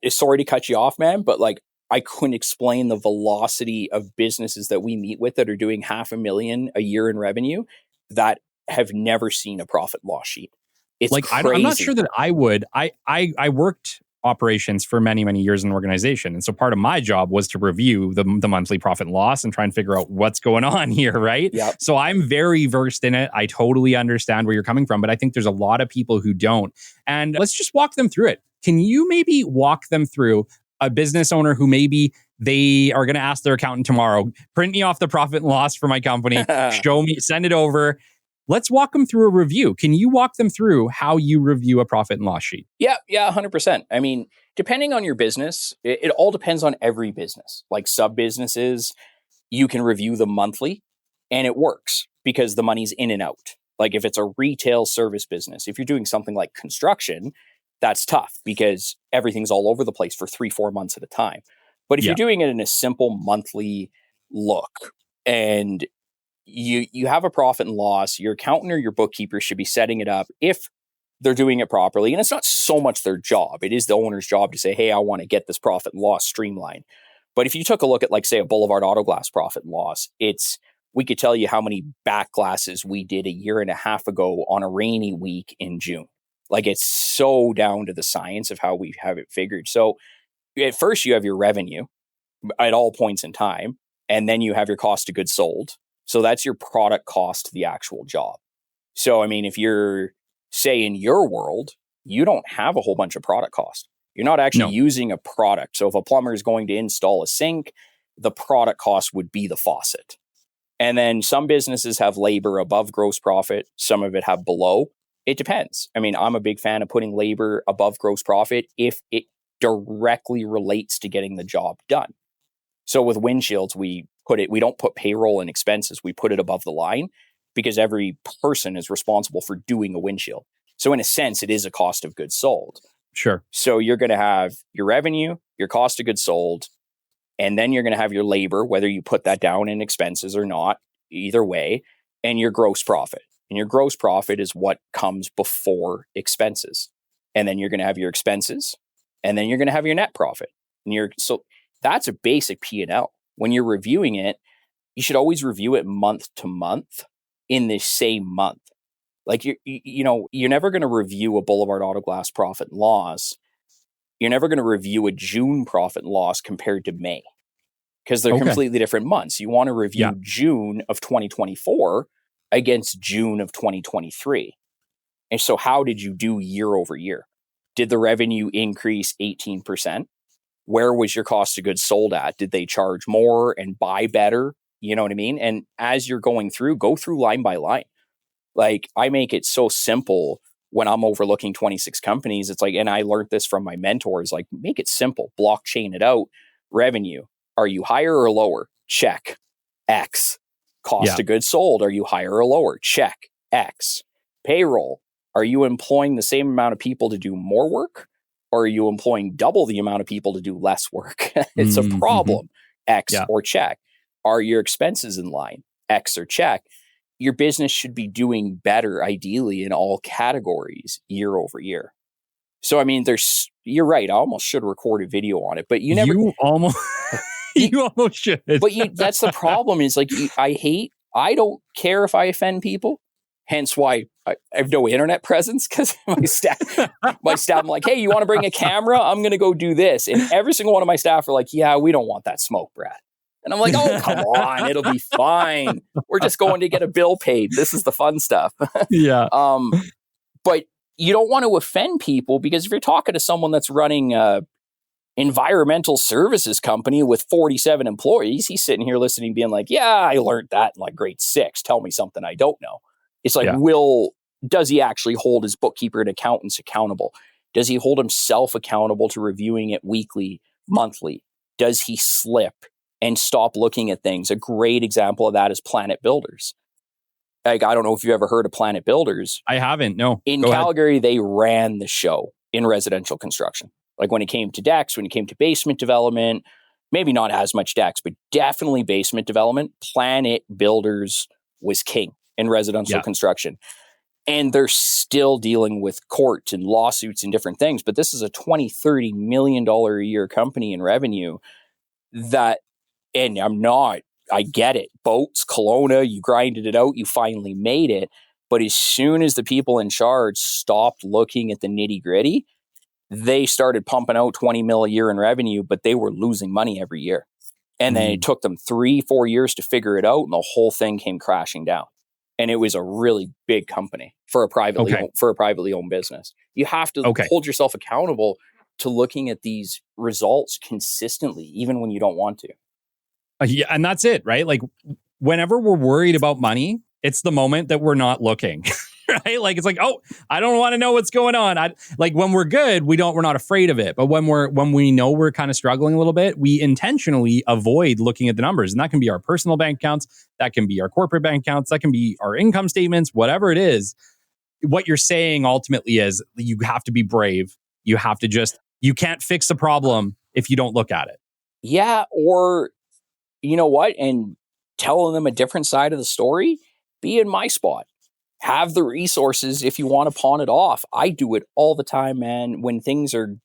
C: Sorry to cut you off, man, but like I couldn't explain the velocity of businesses that we meet with that are doing $500,000 a year in revenue that have never seen a profit loss sheet. It's
A: like,
C: crazy.
A: I'm not sure that I would. I worked operations for many, many years in an organization. And so part of my job was to review the monthly profit and loss and try and figure out what's going on here, right?
C: Yep.
A: So I'm very versed in it. I totally understand where you're coming from, but I think there's a lot of people who don't. And let's just walk them through it. Can you maybe walk them through a business owner who maybe they are going to ask their accountant tomorrow, print me off the profit and loss for my company, show me, send it over. Let's walk them through a review. Can you walk them through how you review a profit and loss sheet?
C: Yeah, 100%. I mean, depending on your business, it all depends on every business. Like sub businesses, you can review them monthly and it works because the money's in and out. Like if it's a retail service business, if you're doing something like construction, that's tough because everything's all over the place for 3-4 months at a time. But if you're doing it in a simple monthly look and you have a profit and loss, your accountant or your bookkeeper should be setting it up if they're doing it properly. And it's not so much their job. It is the owner's job to say, hey, I want to get this profit and loss streamlined. But if you took a look at like, say, a Boulevard Auto Glass profit and loss, we could tell you how many back glasses we did a year and a half ago on a rainy week in June. Like it's so down to the science of how we have it figured. So at first you have your revenue at all points in time, and then you have your cost of goods sold. So that's your product cost to the actual job. So, I mean, if you're, say, in your world, you don't have a whole bunch of product cost. You're not actually using a product. So if a plumber is going to install a sink, the product cost would be the faucet. And then some businesses have labor above gross profit. Some of it have below. It depends. I mean, I'm a big fan of putting labor above gross profit if it directly relates to getting the job done. So with windshields, we don't put payroll and expenses. We put it above the line because every person is responsible for doing a windshield. So in a sense, it is a cost of goods sold.
A: Sure.
C: So you're going to have your revenue, your cost of goods sold, and then you're going to have your labor, whether you put that down in expenses or not, either way, and your gross profit. And your gross profit is what comes before expenses. And then you're going to have your expenses, and then you're going to have your net profit. So that's a basic P&L. When you're reviewing it, you should always review it month to month in the same month. Like you're never going to review a Boulevard Auto Glass profit and loss you're never going to review a June profit and loss compared to May because they're
A: Okay.
C: completely different months. You want to review June of 2024 against June of 2023. And so how did you do year over year? Did the revenue increase 18%? Where was your cost of goods sold at? Did they charge more and buy better? You know what I mean? And as you're going through, go through line by line. Like, I make it so simple when I'm overlooking 26 companies. It's like, and I learned this from my mentors, like, make it simple, blockchain it out. Revenue. Are you higher or lower? Check. X. Cost of goods sold. Are you higher or lower? Check. X. Payroll. Are you employing the same amount of people to do more work? Or are you employing double the amount of people to do less work? It's a problem. X or check. Are your expenses in line? X or check. Your business should be doing better, ideally, in all categories year over year. So, I mean, you're right. I almost should record a video on it, but you never.
A: You almost should.
C: But that's the problem is, like, I don't care if I offend people. Hence why I have no internet presence, because my staff, I'm like, hey, you want to bring a camera? I'm going to go do this. And every single one of my staff are like, yeah, we don't want that smoke, Brad. And I'm like, oh, come on, it'll be fine. We're just going to get a bill paid. This is the fun stuff.
A: Yeah.
C: But you don't want to offend people, because if you're talking to someone that's running a environmental services company with 47 employees, he's sitting here listening, being like, yeah, I learned that in like grade 6. Tell me something I don't know. It's like, does he actually hold his bookkeeper and accountants accountable? Does he hold himself accountable to reviewing it weekly, monthly? Does he slip and stop looking at things? A great example of that is Planet Builders. Like, I don't know if you've ever heard of Planet Builders.
A: I haven't, no.
C: In Calgary, they ran the show in residential construction. Like, when it came to decks, when it came to basement development, maybe not as much decks, but definitely basement development, Planet Builders was king in residential construction. And they're still dealing with court and lawsuits and different things. But this is a $20-30 million a year company in revenue that, and I get it. Boats, Kelowna, you grinded it out, you finally made it. But as soon as the people in charge stopped looking at the nitty gritty, they started pumping out 20 mil a year in revenue, but they were losing money every year. And then it took them 3-4 years to figure it out, and the whole thing came crashing down. And it was a really big company for a privately owned business. You have to hold yourself accountable to looking at these results consistently, even when you don't want to.
A: Yeah, and that's it, right? Like, whenever we're worried about money, it's the moment that we're not looking. Right? Like, it's like, oh, I don't want to know what's going on. Like, when we're good, we're not afraid of it. But when we know we're kind of struggling a little bit, we intentionally avoid looking at the numbers. And that can be our personal bank accounts. That can be our corporate bank accounts. That can be our income statements, whatever it is. What you're saying ultimately is you have to be brave. You have to you can't fix the problem if you don't look at it.
C: Yeah. Or, you know what? And telling them a different side of the story, be in my spot. Have the resources if you want to pawn it off. I do it all the time, man. When things are,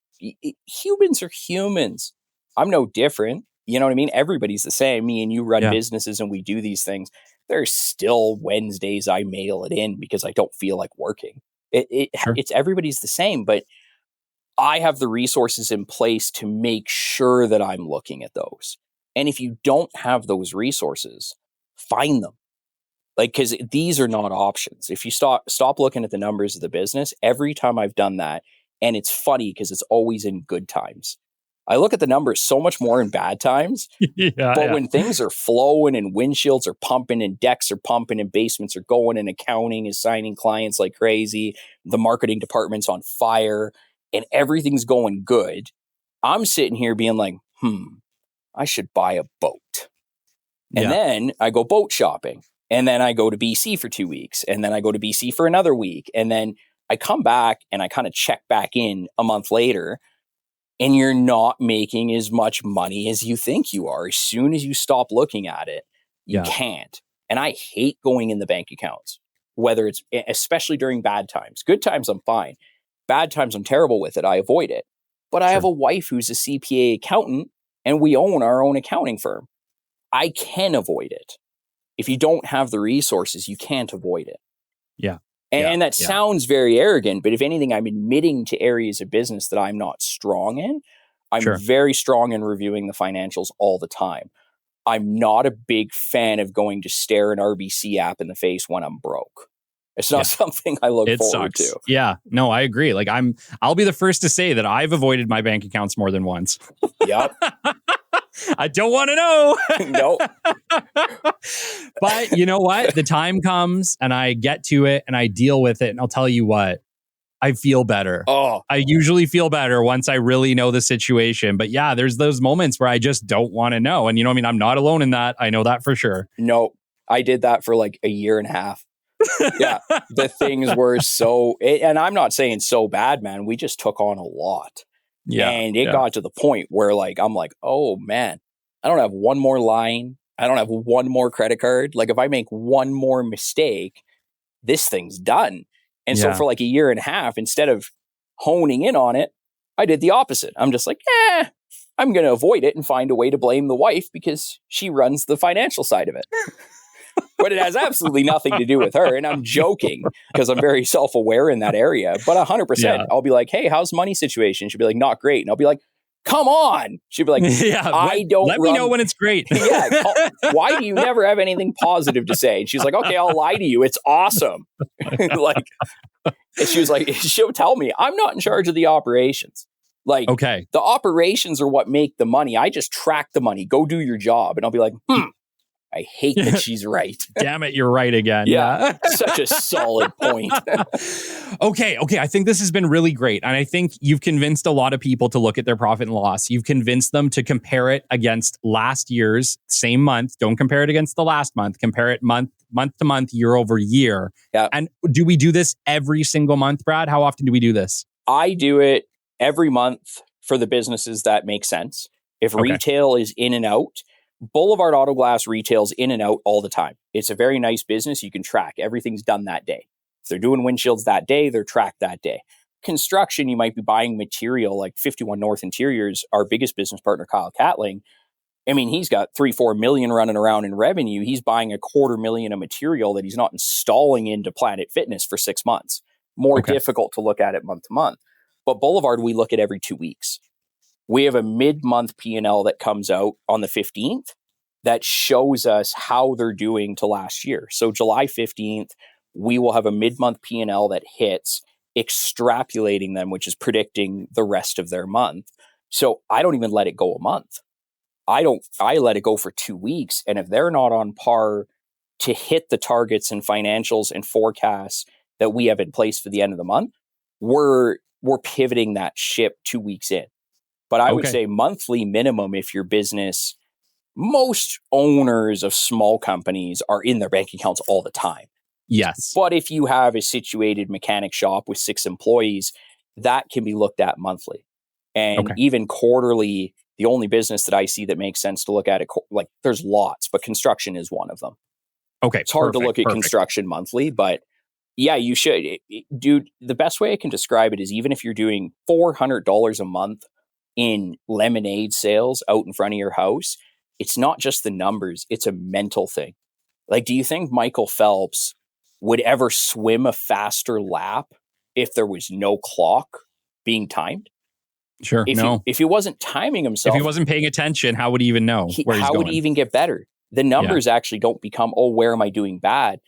C: humans are humans. I'm no different. You know what I mean? Everybody's the same. Me and you run businesses and we do these things. There's still Wednesdays I mail it in because I don't feel like working. It's everybody's the same, but I have the resources in place to make sure that I'm looking at those. And if you don't have those resources, find them. Like, because these are not options. If you stop looking at the numbers of the business, every time I've done that, and it's funny because it's always in good times. I look at the numbers so much more in bad times. But when things are flowing and windshields are pumping and decks are pumping and basements are going and accounting is signing clients like crazy, the marketing department's on fire and everything's going good, I'm sitting here being like, I should buy a boat. And then I go boat shopping. And then I go to BC for 2 weeks. And then I go to BC for another week. And then I come back and I kind of check back in a month later. And you're not making as much money as you think you are. As soon as you stop looking at it, you can't. And I hate going in the bank accounts, whether it's, especially during bad times. Good times, I'm fine. Bad times, I'm terrible with it. I avoid it. But I have a wife who's a CPA accountant and we own our own accounting firm. I can avoid it. If you don't have the resources, you can't avoid it.
A: Yeah.
C: And that sounds very arrogant, but if anything, I'm admitting to areas of business that I'm not strong in. I'm very strong in reviewing the financials all the time. I'm not a big fan of going to stare an RBC app in the face when I'm broke. It's not something I look forward to.
A: Yeah, no, I agree. Like I'll be the first to say that I've avoided my bank accounts more than once.
C: Yep.
A: I don't want to know.
C: Nope.
A: But you know what? The time comes and I get to it and I deal with it. And I'll tell you what, I feel better.
C: Oh,
A: I usually feel better once I really know the situation. But yeah, there's those moments where I just don't want to know. And you know what I mean? I'm not alone in that. I know that for sure.
C: no, I did that for like a year and a half. Yeah, the things were and I'm not saying so bad, man. We just took on a lot.
A: Yeah.
C: And it got to the point where like, I'm like, oh man, I don't have one more line. I don't have one more credit card. Like if I make one more mistake, this thing's done. And so for like a year and a half, instead of honing in on it, I did the opposite. I'm just like, I'm going to avoid it and find a way to blame the wife because she runs the financial side of it. But it has absolutely nothing to do with her. And I'm joking because I'm very self-aware in that area. But 100%, I'll be like, hey, how's money situation? She'll be like, not great. And I'll be like, come on. She'll be like, let
A: me know when it's great.
C: Why do you never have anything positive to say? And she's like, okay, I'll lie to you. It's awesome. Like, and she was like, she'll tell me, I'm not in charge of the operations. Like, the operations are what make the money. I just track the money. Go do your job. And I'll be like, I hate that she's right.
A: Damn it, you're right again.
C: Yeah. Such a solid point.
A: Okay. I think this has been really great. And I think you've convinced a lot of people to look at their profit and loss. You've convinced them to compare it against last year's same month. Don't compare it against the last month. Compare it month to month, year over year.
C: Yeah.
A: And do we do this every single month, Brad? How often do we do this?
C: I do it every month for the businesses that make sense. If retail is in and out, Boulevard Auto Glass retails in and out all the time. It's a very nice business. You can track. Everything's done that day. If they're doing windshields that day, they're tracked that day. Construction, you might be buying material like 51 North Interiors, our biggest business partner, Kyle Catling. I mean, he's got 3-4 million running around in revenue. He's buying $250,000 of material that he's not installing into Planet Fitness for 6 months. More difficult to look at it month to month. But Boulevard, we look at every 2 weeks. We have a mid-month P&L that comes out on the 15th that shows us how they're doing to last year. So July 15th, we will have a mid-month P&L that hits, extrapolating them, which is predicting the rest of their month. So I don't even let it go a month. I let it go for 2 weeks. And if they're not on par to hit the targets and financials and forecasts that we have in place for the end of the month, we're pivoting that ship 2 weeks in. But I would say monthly minimum if your business, most owners of small companies are in their bank accounts all the time.
A: Yes.
C: But if you have a situated mechanic shop with 6 employees, that can be looked at monthly. And even quarterly, the only business that I see that makes sense to look at it, like there's lots, but construction is one of them.
A: Okay.
C: It's hard to look at construction monthly, but yeah, you should. Dude, the best way I can describe it is even if you're doing $400 a month in lemonade sales out in front of your house, it's not just the numbers, it's a mental thing. Like, do you think Michael Phelps would ever swim a faster lap if there was no clock being timed?
A: Sure.
C: If he wasn't timing himself,
A: if he wasn't paying attention, how would he even know where he's going?
C: How would he even get better? The numbers actually don't become, oh, where am I doing bad?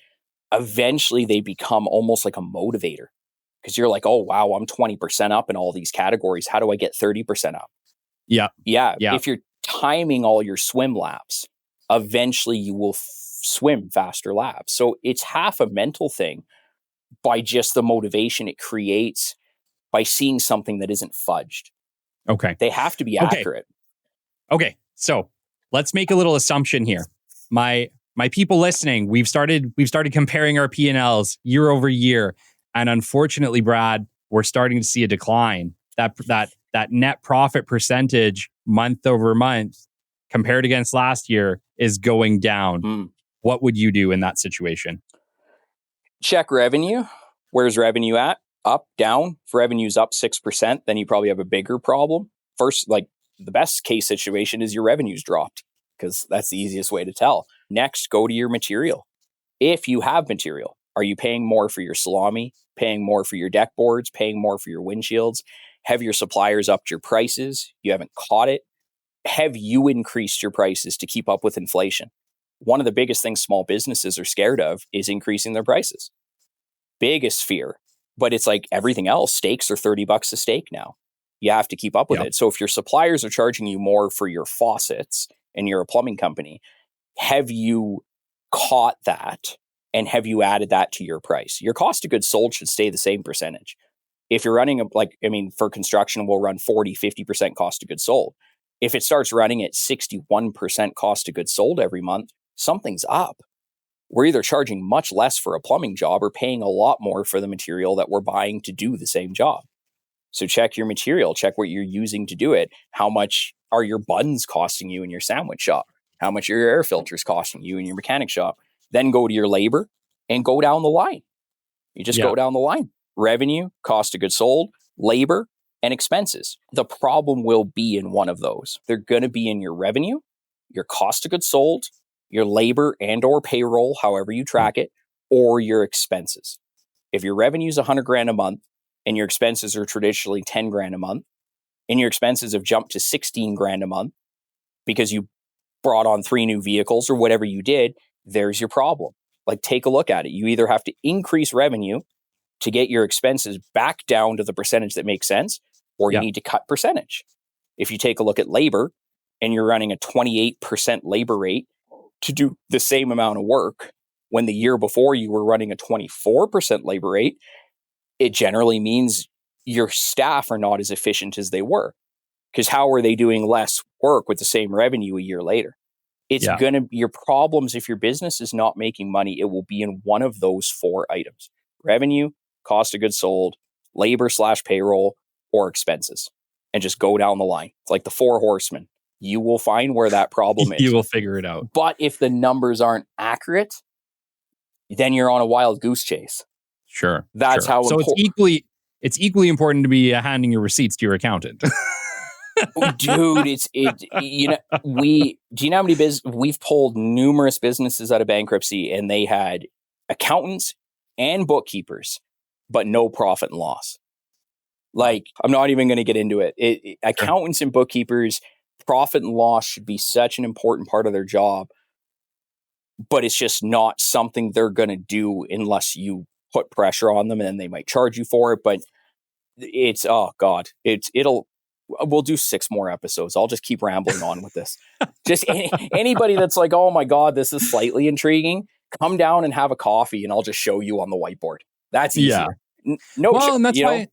C: Eventually they become almost like a motivator. Because you're like, oh, wow, I'm 20% up in all these categories. How do I get 30% up?
A: Yeah.
C: If you're timing all your swim laps, eventually you will swim faster laps. So it's half a mental thing by just the motivation it creates by seeing something that isn't fudged.
A: Okay.
C: They have to be accurate.
A: Okay. So let's make a little assumption here. My people listening, we've started comparing our P&Ls year over year. And unfortunately, Brad, we're starting to see a decline. That net profit percentage month over month compared against last year is going down. What would you do in that situation?
C: Check revenue. Where's revenue at? Up, down. If revenue's up 6%, then you probably have a bigger problem. First, like the best case situation is your revenue's dropped because that's the easiest way to tell. Next, go to your material. If you have material. Are you paying more for your salami, paying more for your deck boards, paying more for your windshields? Have your suppliers upped your prices? You haven't caught it. Have you increased your prices to keep up with inflation? One of the biggest things small businesses are scared of is increasing their prices. Biggest fear. But it's like everything else, steaks are $30 a steak now. You have to keep up with it. So if your suppliers are charging you more for your faucets and you're a plumbing company, have you caught that and have you added that to your price? Your cost of goods sold should stay the same percentage. If you're running for construction, we'll run 40, 50% cost of goods sold. If it starts running at 61% cost of goods sold every month, something's up. We're either charging much less for a plumbing job or paying a lot more for the material that we're buying to do the same job. So check your material, check what you're using to do it. How much are your buns costing you in your sandwich shop? How much are your air filters costing you in your mechanic shop? Then go to your labor and go down the line. You just go down the line. Revenue, cost of goods sold, labor, and expenses. The problem will be in one of those. They're going to be in your revenue, your cost of goods sold, your labor and or payroll, however you track it, or your expenses. If your revenue is 100 grand a month and your expenses are traditionally 10 grand a month, and your expenses have jumped to 16 grand a month because you brought on 3 new vehicles or whatever you did, there's your problem. Like, take a look at it. You either have to increase revenue to get your expenses back down to the percentage that makes sense, or you need to cut percentage. If you take a look at labor and you're running a 28% labor rate to do the same amount of work when the year before you were running a 24% labor rate, it generally means your staff are not as efficient as they were. Because how are they doing less work with the same revenue a year later? It's going to, your problems, if your business is not making money, it will be in one of those 4 items: revenue, cost of goods sold, labor / payroll, or expenses. And just go down the line. It's like the 4 horsemen. You will find where that problem is.
A: You will figure it out.
C: But if the numbers aren't accurate, then you're on a wild goose chase.
A: Sure.
C: That's how
A: So it's equally important to be handing your receipts to your accountant.
C: Dude, do you know how many we've pulled numerous businesses out of bankruptcy and they had accountants and bookkeepers, but no profit and loss. Like, I'm not even going to get into it. Accountants and bookkeepers, profit and loss should be such an important part of their job, but it's just not something they're going to do unless you put pressure on them, and then they might charge you for it. But it's, oh God, we'll do 6 more episodes. I'll just keep rambling on with this. Just anybody that's like, oh my God, this is slightly intriguing, come down and have a coffee and I'll just show you on the whiteboard. That's easier.
A: And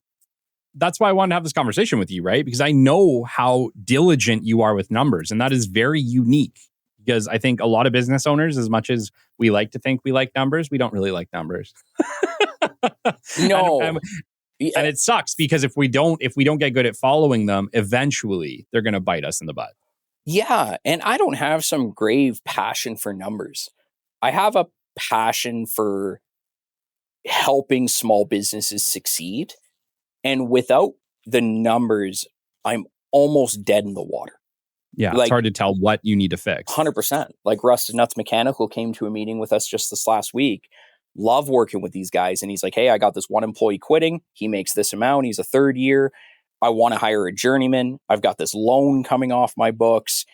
A: that's why I wanted to have this conversation with you, right? Because I know how diligent you are with numbers, and that is very unique. Because I think a lot of business owners, as much as we like to think we like numbers, we don't really like numbers.
C: No.
A: And it sucks because if we don't get good at following them, eventually they're going to bite us in the butt.
C: Yeah. And I don't have some grave passion for numbers. I have a passion for helping small businesses succeed. And without the numbers, I'm almost dead in the water.
A: Yeah, it's hard to tell what you need to fix.
C: 100%. Like Rusted Nuts Mechanical came to a meeting with us just this last week. Love working with these guys. And he's like, hey, I got this one employee quitting. He makes this amount. He's a 3rd year. I want to hire a journeyman. I've got this loan coming off my books.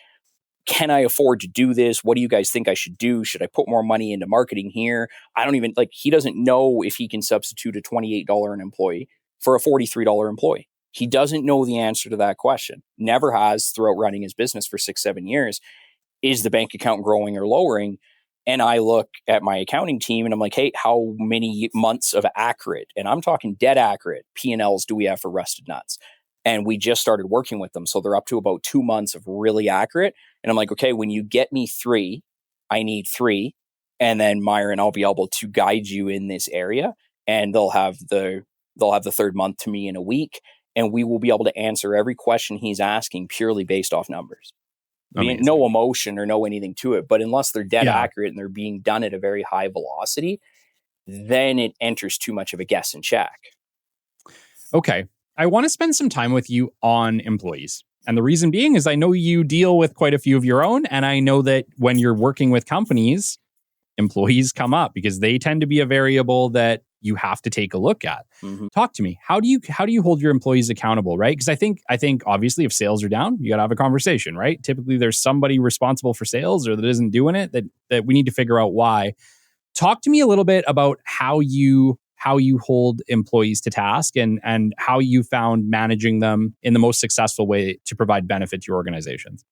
C: Can I afford to do this? What do you guys think I should do? Should I put more money into marketing here? I don't even, he doesn't know if he can substitute a $28 an employee for a $43 employee. He doesn't know the answer to that question. Never has throughout running his business for 6-7 years. Is the bank account growing or lowering? And I look at my accounting team and I'm like, hey, how many months of accurate, and I'm talking dead accurate, P&Ls do we have for Rusted Nuts? And we just started working with them. So they're up to about 2 months of really accurate. And I'm like, okay, when you get me 3, I need 3. And then Myron, I'll be able to guide you in this area. And they'll have the 3rd month to me in a week. And we will be able to answer every question he's asking purely based off numbers. No emotion or no anything to it. But unless they're dead accurate and they're being done at a very high velocity, then it enters too much of a guess and check.
A: Okay. I want to spend some time with you on employees. And the reason being is I know you deal with quite a few of your own. And I know that when you're working with companies, employees come up because they tend to be a variable that you have to take a look at.
C: Mhm.
A: Talk to me. How do you hold your employees accountable, right? Because I think obviously if sales are down, you got to have a conversation, right? Typically there's somebody responsible for sales or that isn't doing it that we need to figure out why. Talk to me a little bit about how you hold employees to task and how you found managing them in the most successful way to provide benefit to your organizations.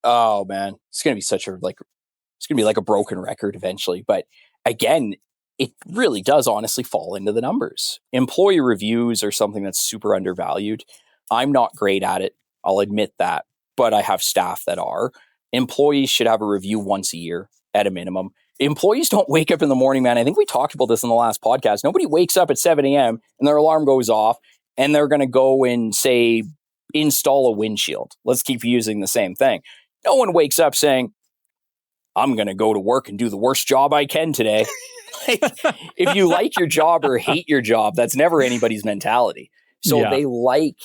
C: Oh man, it's gonna be it's gonna be like a broken record eventually. But again, it really does honestly fall into the numbers. Employee reviews are something that's super undervalued. I'm not great at it. I'll admit that, but I have staff that are. Employees should have a review once a year at a minimum. Employees don't wake up in the morning, man. I think we talked about this in the last podcast. Nobody wakes up at 7 a.m. and their alarm goes off and they're going to go and say, install a windshield. Let's keep using the same thing. No one wakes up saying, I'm going to go to work and do the worst job I can today. Like, if you like your job or hate your job, that's never anybody's mentality. So
A: Yeah.
C: they like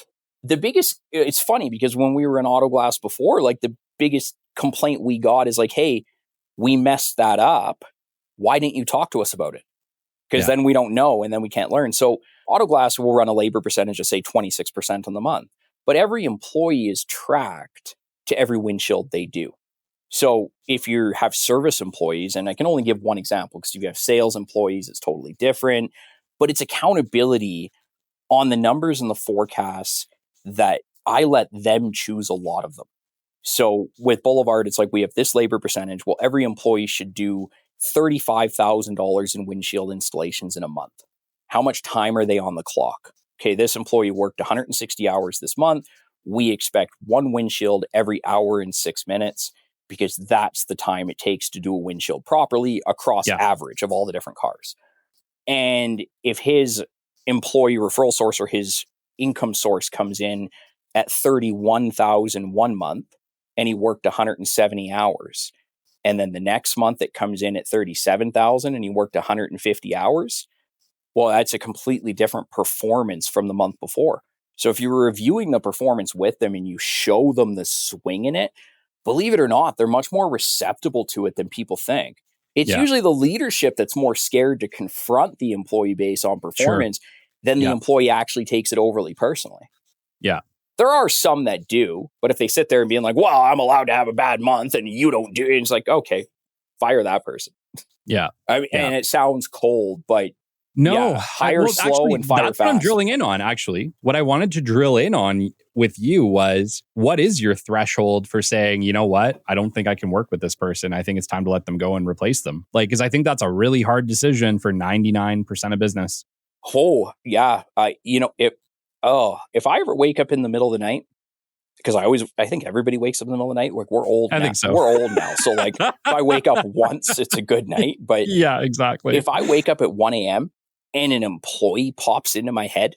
C: the biggest, it's funny because when we were in Autoglass before, like the biggest complaint we got is like, hey, we messed that up. Why didn't you talk to us about it? Because then we don't know and then we can't learn. So Autoglass will run a labor percentage of say 26% on the month, but every employee is tracked to every windshield they do. So if you have service employees, and I can only give one example because if you have sales employees, it's totally different, but it's accountability on the numbers and the forecasts that I let them choose a lot of them. So with Boulevard, it's like we have this labor percentage. Well, every employee should do $35,000 in windshield installations in a month. How much time are they on the clock? Okay, this employee worked 160 hours this month. We expect one windshield every hour and 6 minutes because that's the time it takes to do a windshield properly across average of all the different cars. And if his employee referral source or his income source comes in at 31,000 one month and he worked 170 hours, and then the next month it comes in at 37,000 and he worked 150 hours, well, that's a completely different performance from the month before. So if you're reviewing the performance with them and you show them the swing in it, believe it or not, they're much more receptible to it than people think. It's usually the leadership that's more scared to confront the employee base on performance than the employee actually takes it overly personally.
A: Yeah.
C: There are some that do, but if they sit there and being like, well, I'm allowed to have a bad month and you don't do it, it's like, okay, fire that person.
A: Yeah.
C: I mean, and it sounds cold, but
A: no,
C: hire slow and fire
A: that's
C: fast.
A: What I'm drilling in on, actually. What I wanted to drill in on with you was, what is your threshold for saying, you know what, I don't think I can work with this person. I think it's time to let them go and replace them. Like, because I think that's a really hard decision for 99% of business.
C: Oh, yeah. If I ever wake up in the middle of the night, because I think everybody wakes up in the middle of the night. Like, we're old now.
A: I think so.
C: We're old now. So like if I wake up once, it's a good night. But
A: yeah, exactly.
C: If I wake up at 1 a.m. and an employee pops into my head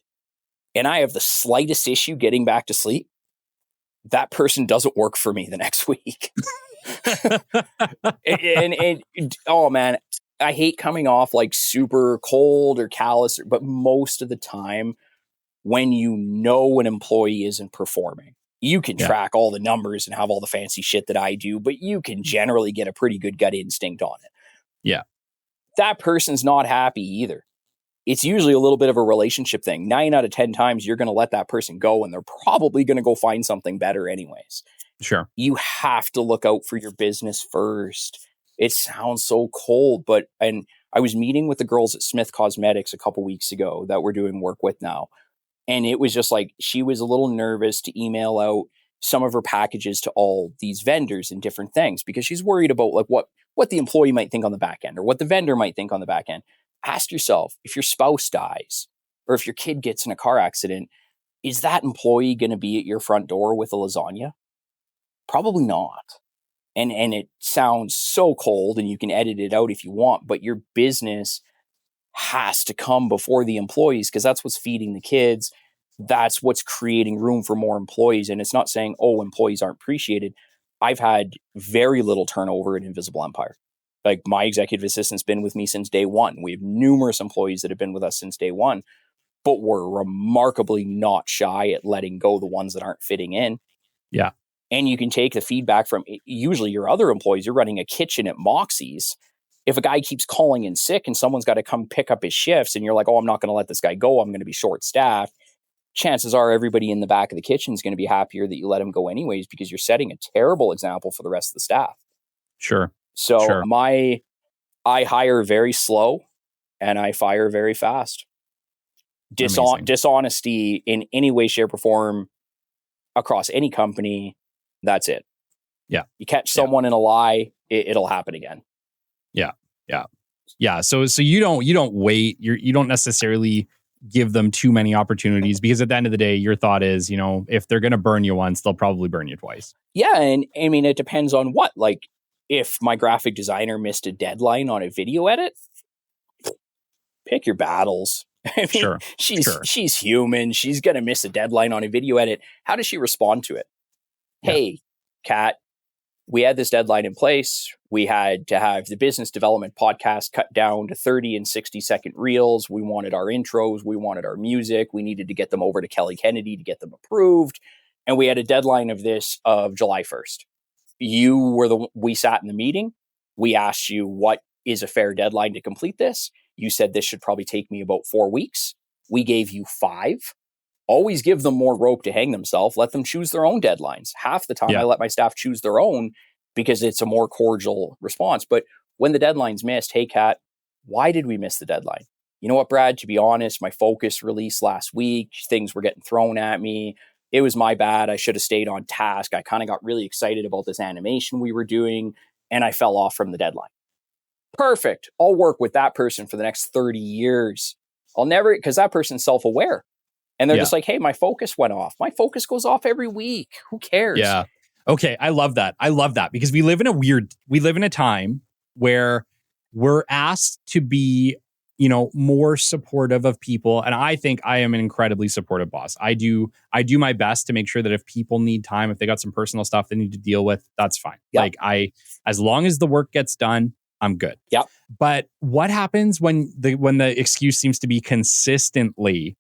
C: and I have the slightest issue getting back to sleep, that person doesn't work for me the next week. and oh man, I hate coming off like super cold or callous, but most of the time when you know an employee isn't performing, you can track all the numbers and have all the fancy shit that I do, but you can generally get a pretty good gut instinct on it.
A: Yeah.
C: That person's not happy either. It's usually a little bit of a relationship thing. 9 out of 10 times you're going to let that person go and they're probably going to go find something better anyways.
A: Sure.
C: You have to look out for your business first. It sounds so cold, and I was meeting with the girls at Smith Cosmetics a couple weeks ago that we're doing work with now. And it was just like, she was a little nervous to email out some of her packages to all these vendors and different things because she's worried about like what the employee might think on the back end or what the vendor might think on the back end. Ask yourself, if your spouse dies or if your kid gets in a car accident, is that employee going to be at your front door with a lasagna? Probably not. And it sounds so cold and you can edit it out if you want, but your business has to come before the employees because that's what's feeding the kids. That's what's creating room for more employees. And it's not saying, oh, employees aren't appreciated. I've had very little turnover at Invisible Empire. Like, my executive assistant's been with me since day one. We have numerous employees that have been with us since day one, but we're remarkably not shy at letting go the ones that aren't fitting in.
A: Yeah.
C: And you can take the feedback from usually your other employees. You're running a kitchen at Moxie's. if a guy keeps calling in sick and someone's got to come pick up his shifts and you're like, oh, I'm not going to let this guy go, I'm going to be short staffed, chances are everybody in the back of the kitchen is going to be happier that you let him go anyways, because you're setting a terrible example for the rest of the staff.
A: Sure.
C: So I hire very slow and I fire very fast. Dishonesty in any way, shape, or form across any company, that's it.
A: Yeah.
C: You catch someone in a lie, it'll happen again.
A: Yeah. So you don't wait. You don't necessarily give them too many opportunities, because at the end of the day, your thought is, if they're going to burn you once, they'll probably burn you twice.
C: Yeah. And I mean, it depends on what. Like, if my graphic designer missed a deadline on a video edit, pick your battles. I mean, she's human. She's going to miss a deadline on a video edit. How does she respond to it? Yeah. Hey, Kat, we had this deadline in place. We had to have the business development podcast cut down to 30 and 60-second reels. We wanted our intros. We wanted our music. We needed to get them over to Kelly Kennedy to get them approved. And we had a deadline of July 1st. We sat in the meeting. We asked you, what is a fair deadline to complete this? You said this should probably take me about 4 weeks. We gave you 5. Always give them more rope to hang themselves. Let them choose their own deadlines. Half the time I let my staff choose their own because it's a more cordial response. But when the deadline's missed, hey, Kat, why did we miss the deadline? You know what, Brad, to be honest, my focus released last week. Things were getting thrown at me. It was my bad. I should have stayed on task. I kind of got really excited about this animation we were doing, and I fell off from the deadline. Perfect. I'll work with that person for the next 30 years. Because that person's self-aware. And they're just like, hey, my focus went off. My focus goes off every week. Who cares?
A: Yeah. Okay. I love that. Because we live in a time where we're asked to be, more supportive of people. And I think I am an incredibly supportive boss. I do my best to make sure that if people need time, if they got some personal stuff they need to deal with, that's fine. Yep. As long as the work gets done, I'm good.
C: Yep.
A: But what happens when the excuse seems to be consistently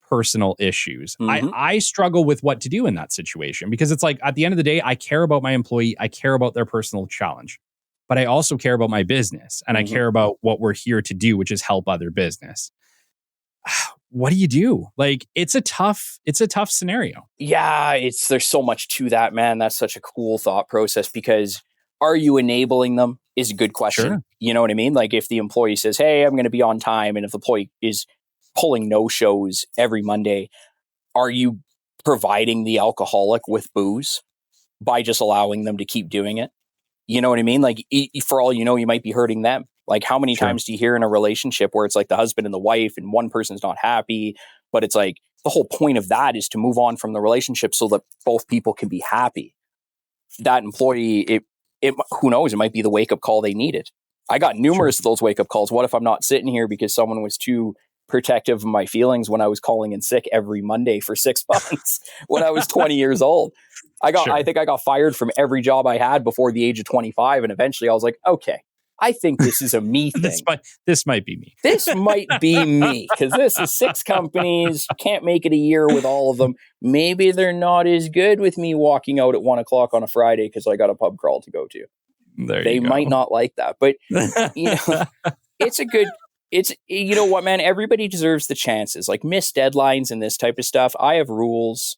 A: personal issues? Mm-hmm. I struggle with what to do in that situation, because it's like, at the end of the day, I care about my employee. I care about their personal challenge, but I also care about my business, and I care about what we're here to do, which is help other business. What do you do? Like, it's a tough scenario.
C: Yeah. There's so much to that, man. That's such a cool thought process, because are you enabling them is a good question. Sure. You know what I mean? Like, if the employee says, hey, I'm going to be on time, and if the employee is pulling no-shows every Monday, are you providing the alcoholic with booze by just allowing them to keep doing it? You know what I mean? Like, for all you know, you might be hurting them. Like, how many times do you hear in a relationship where it's like the husband and the wife and one person's not happy, but it's like the whole point of that is to move on from the relationship so that both people can be happy. That employee, who knows, it might be the wake-up call they needed. I got numerous of those wake-up calls. What if I'm not sitting here because someone was too protective of my feelings when I was calling in sick every Monday for 6 months when I was 20 years old? I think I got fired from every job I had before the age of 25. And eventually I was like, okay, I think this is a me thing.
A: This might be me.
C: This might be me, because this is 6 companies. Can't make it a year with all of them. Maybe they're not as good with me walking out at 1:00 on a Friday because I got a pub crawl to go to. They might not like that, but you know what, man, everybody deserves the chances. Like, missed deadlines and this type of stuff. I have rules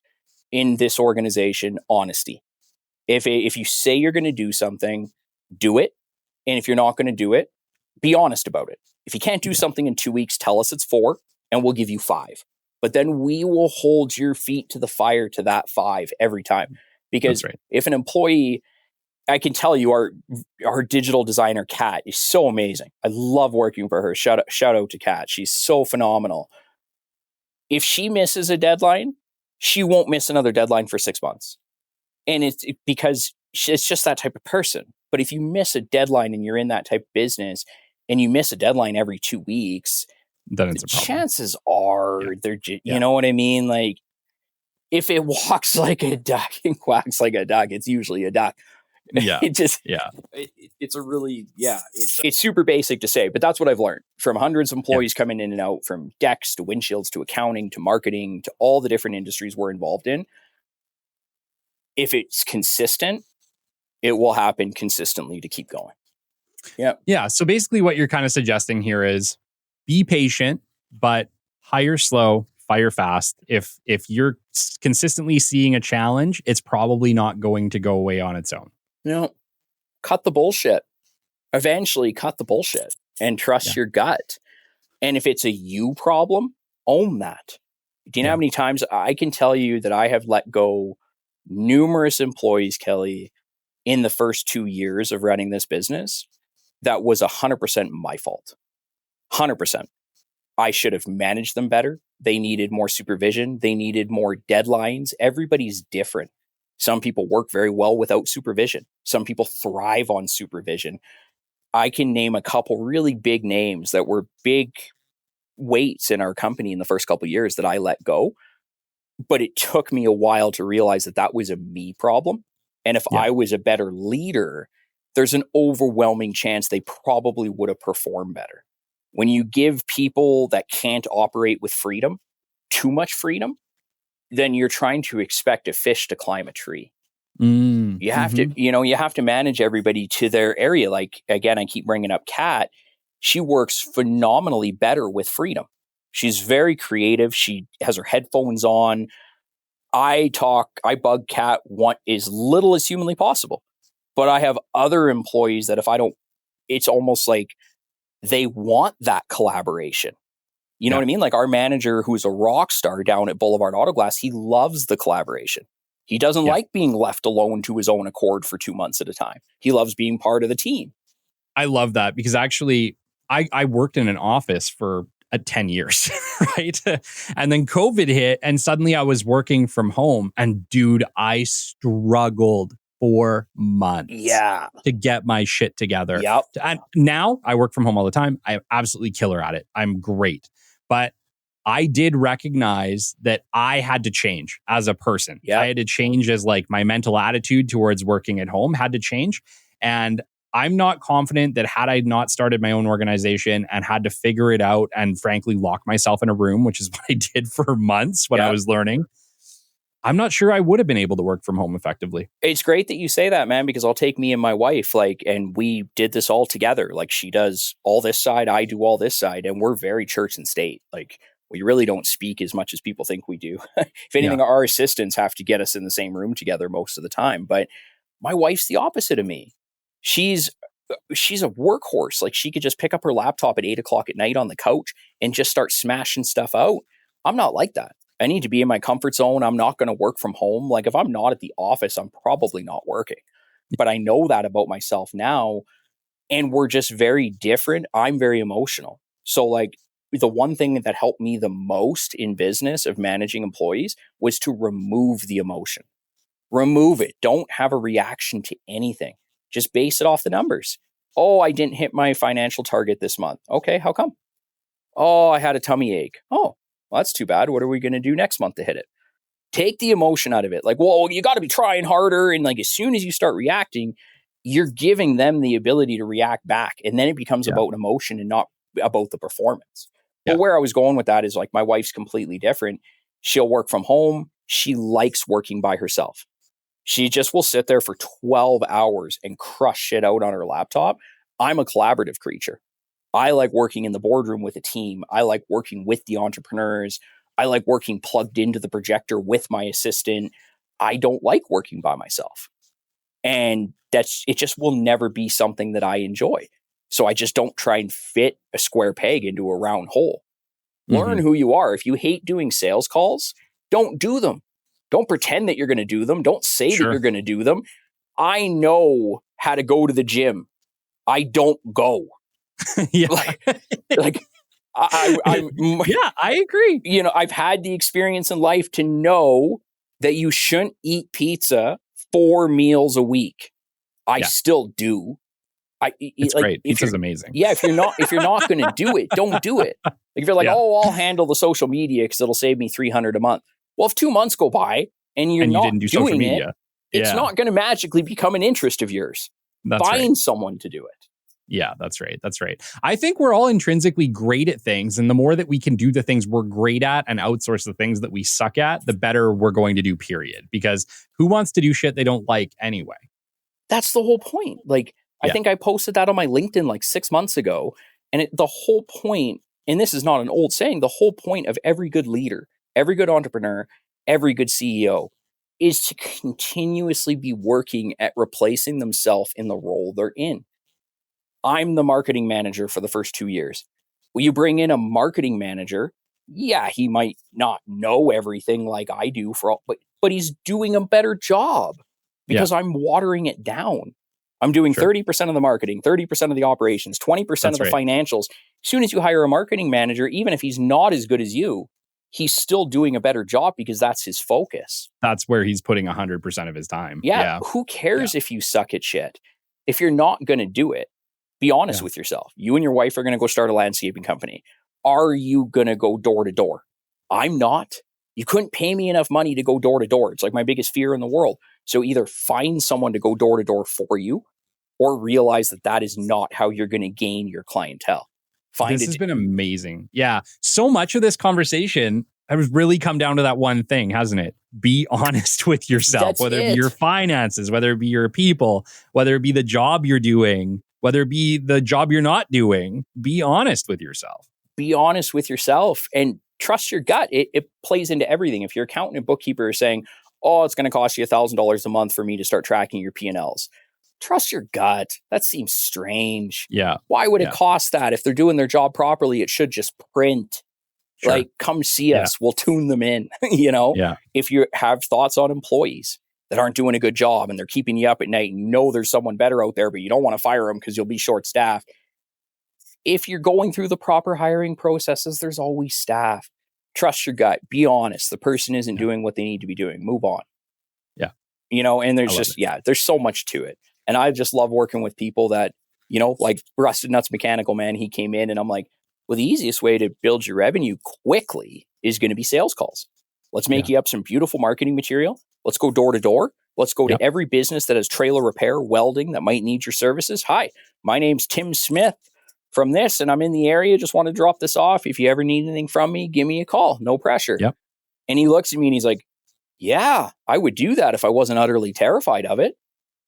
C: in this organization. Honesty. If you say you're going to do something, do it. And if you're not going to do it, be honest about it. If you can't do something in 2 weeks, tell us it's 4 and we'll give you 5. But then we will hold your feet to the fire to that 5 every time. Because if an employee, I can tell you, our digital designer, Kat, is so amazing. I love working for her. Shout out to Kat. She's so phenomenal. If she misses a deadline, she won't miss another deadline for 6 months. And it's because it's just that type of person. But if you miss a deadline and you're in that type of business and you miss a deadline every 2 weeks,
A: then it's a problem.
C: Chances are you know what I mean? Like, if it walks like a duck and quacks like a duck, it's usually a duck.
A: Yeah.
C: It's a really, it's super basic to say, but that's what I've learned from hundreds of employees coming in and out, from decks to windshields to accounting to marketing to all the different industries we're involved in. If it's consistent, it will happen consistently to keep going. Yeah.
A: Yeah. So basically what you're kind of suggesting here is be patient, but hire slow, fire fast. If you're consistently seeing a challenge, it's probably not going to go away on its own.
C: Cut the bullshit. Eventually cut the bullshit and
A: Yeah.
C: trust your gut. And if it's a you problem, own that. Do you know how many times I can tell you that I have let go numerous employees, Kelly, in the first 2 years of running this business? That was 100% my fault. 100%. I should have managed them better. They needed more supervision. They needed more deadlines. Everybody's different. Some people work very well without supervision. Some people thrive on supervision. I can name a couple really big names that were big weights in our company in the first couple of years that I let go. But it took me a while to realize that that was a me problem. And if I was a better leader, there's an overwhelming chance they probably would have performed better. When you give people that can't operate with freedom, too much freedom, then you're trying to expect a fish to climb a tree. You have to, you have to manage everybody to their area. Like, again, I keep bringing up Kat. She works phenomenally better with freedom. She's very creative. She has her headphones on. I bug Kat as little as humanly possible. But I have other employees that if I don't, it's almost like they want that collaboration. You know what I mean? Like our manager, who's a rock star down at Boulevard Autoglass, he loves the collaboration. He doesn't like being left alone to his own accord for 2 months at a time. He loves being part of the team.
A: I love that because actually I worked in an office for 10 years, right? And then COVID hit and suddenly I was working from home and dude, I struggled for months to get my shit together. And now I work from home all the time. I'm absolutely killer at it. I'm great. But I did recognize that I had to change as a person. I had to change as like my mental attitude towards working at home had to change. And I'm not confident that had I not started my own organization and had to figure it out and frankly lock myself in a room, which is what I did for months when I was learning, I'm not sure I would have been able to work from home effectively.
C: It's great that you say that, man, because I'll take me and my wife, and we did this all together. Like she does all this side, I do all this side, and we're very church and state. Like we really don't speak as much as people think we do. If anything, our assistants have to get us in the same room together most of the time. But my wife's the opposite of me. She's a workhorse. Like she could just pick up her laptop at 8:00 at night on the couch and just start smashing stuff out. I'm not like that. I need to be in my comfort zone. I'm not going to work from home. Like if I'm not at the office, I'm probably not working. But I know that about myself now. And we're just very different. I'm very emotional. So like the one thing that helped me the most in business of managing employees was to remove the emotion. Remove it. Don't have a reaction to anything. Just base it off the numbers. Oh, I didn't hit my financial target this month. Okay, how come? Oh, I had a tummy ache. Oh, well, that's too bad. What are we going to do next month to hit it? Take the emotion out of it. Like, well, you got to be trying harder. And like, as soon as you start reacting, you're giving them the ability to react back. And then it becomes about emotion and not about the performance. But where I was going with that is like, my wife's completely different. She'll work from home. She likes working by herself. She just will sit there for 12 hours and crush shit out on her laptop. I'm a collaborative creature. I like working in the boardroom with a team. I like working with the entrepreneurs. I like working plugged into the projector with my assistant. I don't like working by myself. And it just will never be something that I enjoy. So I just don't try and fit a square peg into a round hole. Learn who you are. If you hate doing sales calls, don't do them. Don't pretend that you're going to do them. Don't say that you're going to do them. I know how to go to the gym. I don't go.
A: I agree.
C: You know, I've had the experience in life to know that you shouldn't eat pizza 4 meals a week. I still do.
A: It's great. Pizza's amazing.
C: Yeah, if you're not going to do it, don't do it. Like if you're like, I'll handle the social media because it'll save me $300 a month. Well, if 2 months go by and you didn't do social media, it's not going to magically become an interest of yours. Find someone to do it.
A: Yeah, that's right. That's right. I think we're all intrinsically great at things. And the more that we can do the things we're great at and outsource the things that we suck at, the better we're going to do, period. Because who wants to do shit they don't like anyway?
C: That's the whole point. Like, I think I posted that on my LinkedIn like 6 months ago. And the whole point, and this is not an old saying, the whole point of every good leader, every good entrepreneur, every good CEO is to continuously be working at replacing themselves in the role they're in. I'm the marketing manager for the first 2 years. Will you bring in a marketing manager? Yeah, he might not know everything like I do but he's doing a better job because I'm watering it down. I'm doing 30% of the marketing, 30% of the operations, 20% of the financials. As soon as you hire a marketing manager, even if he's not as good as you, he's still doing a better job because that's his focus.
A: That's where he's putting 100% of his time.
C: Yeah. Who cares if you suck at shit? If you're not going to do it, be honest with yourself. You and your wife are going to go start a landscaping company. Are you going to go door to door? I'm not. You couldn't pay me enough money to go door to door. It's like my biggest fear in the world. So either find someone to go door to door for you or realize that that is not how you're going to gain your clientele.
A: This has been amazing. Yeah. So much of this conversation has really come down to that one thing, hasn't it? Be honest with yourself, whether it be your finances, whether it be your people, whether it be the job you're doing, whether it be the job you're not doing. Be honest with yourself.
C: Be honest with yourself and trust your gut. It plays into everything. If your accountant and bookkeeper are saying, oh, it's going to cost you $1,000 a month for me to start tracking your P&Ls. Trust your gut. That seems strange.
A: Yeah.
C: Why would it cost that? If they're doing their job properly, it should just print. Sure. Like, come see us. We'll tune them in. If you have thoughts on employees that aren't doing a good job and they're keeping you up at night and you know there's someone better out there, but you don't want to fire them because you'll be short-staffed. If you're going through the proper hiring processes, there's always staff. Trust your gut. Be honest. The person isn't doing what they need to be doing. Move on.
A: Yeah.
C: And there's there's so much to it. And I just love working with people that, like Rusted Nuts Mechanical Man, he came in and I'm like, well, the easiest way to build your revenue quickly is going to be sales calls. Let's make you up some beautiful marketing material. Let's go door to door. Let's go to every business that has trailer repair, welding that might need your services. Hi, my name's Tim Smith from this, and I'm in the area. Just want to drop this off. If you ever need anything from me, give me a call. No pressure.
A: Yep.
C: And he looks at me and he's like, yeah, I would do that if I wasn't utterly terrified of it.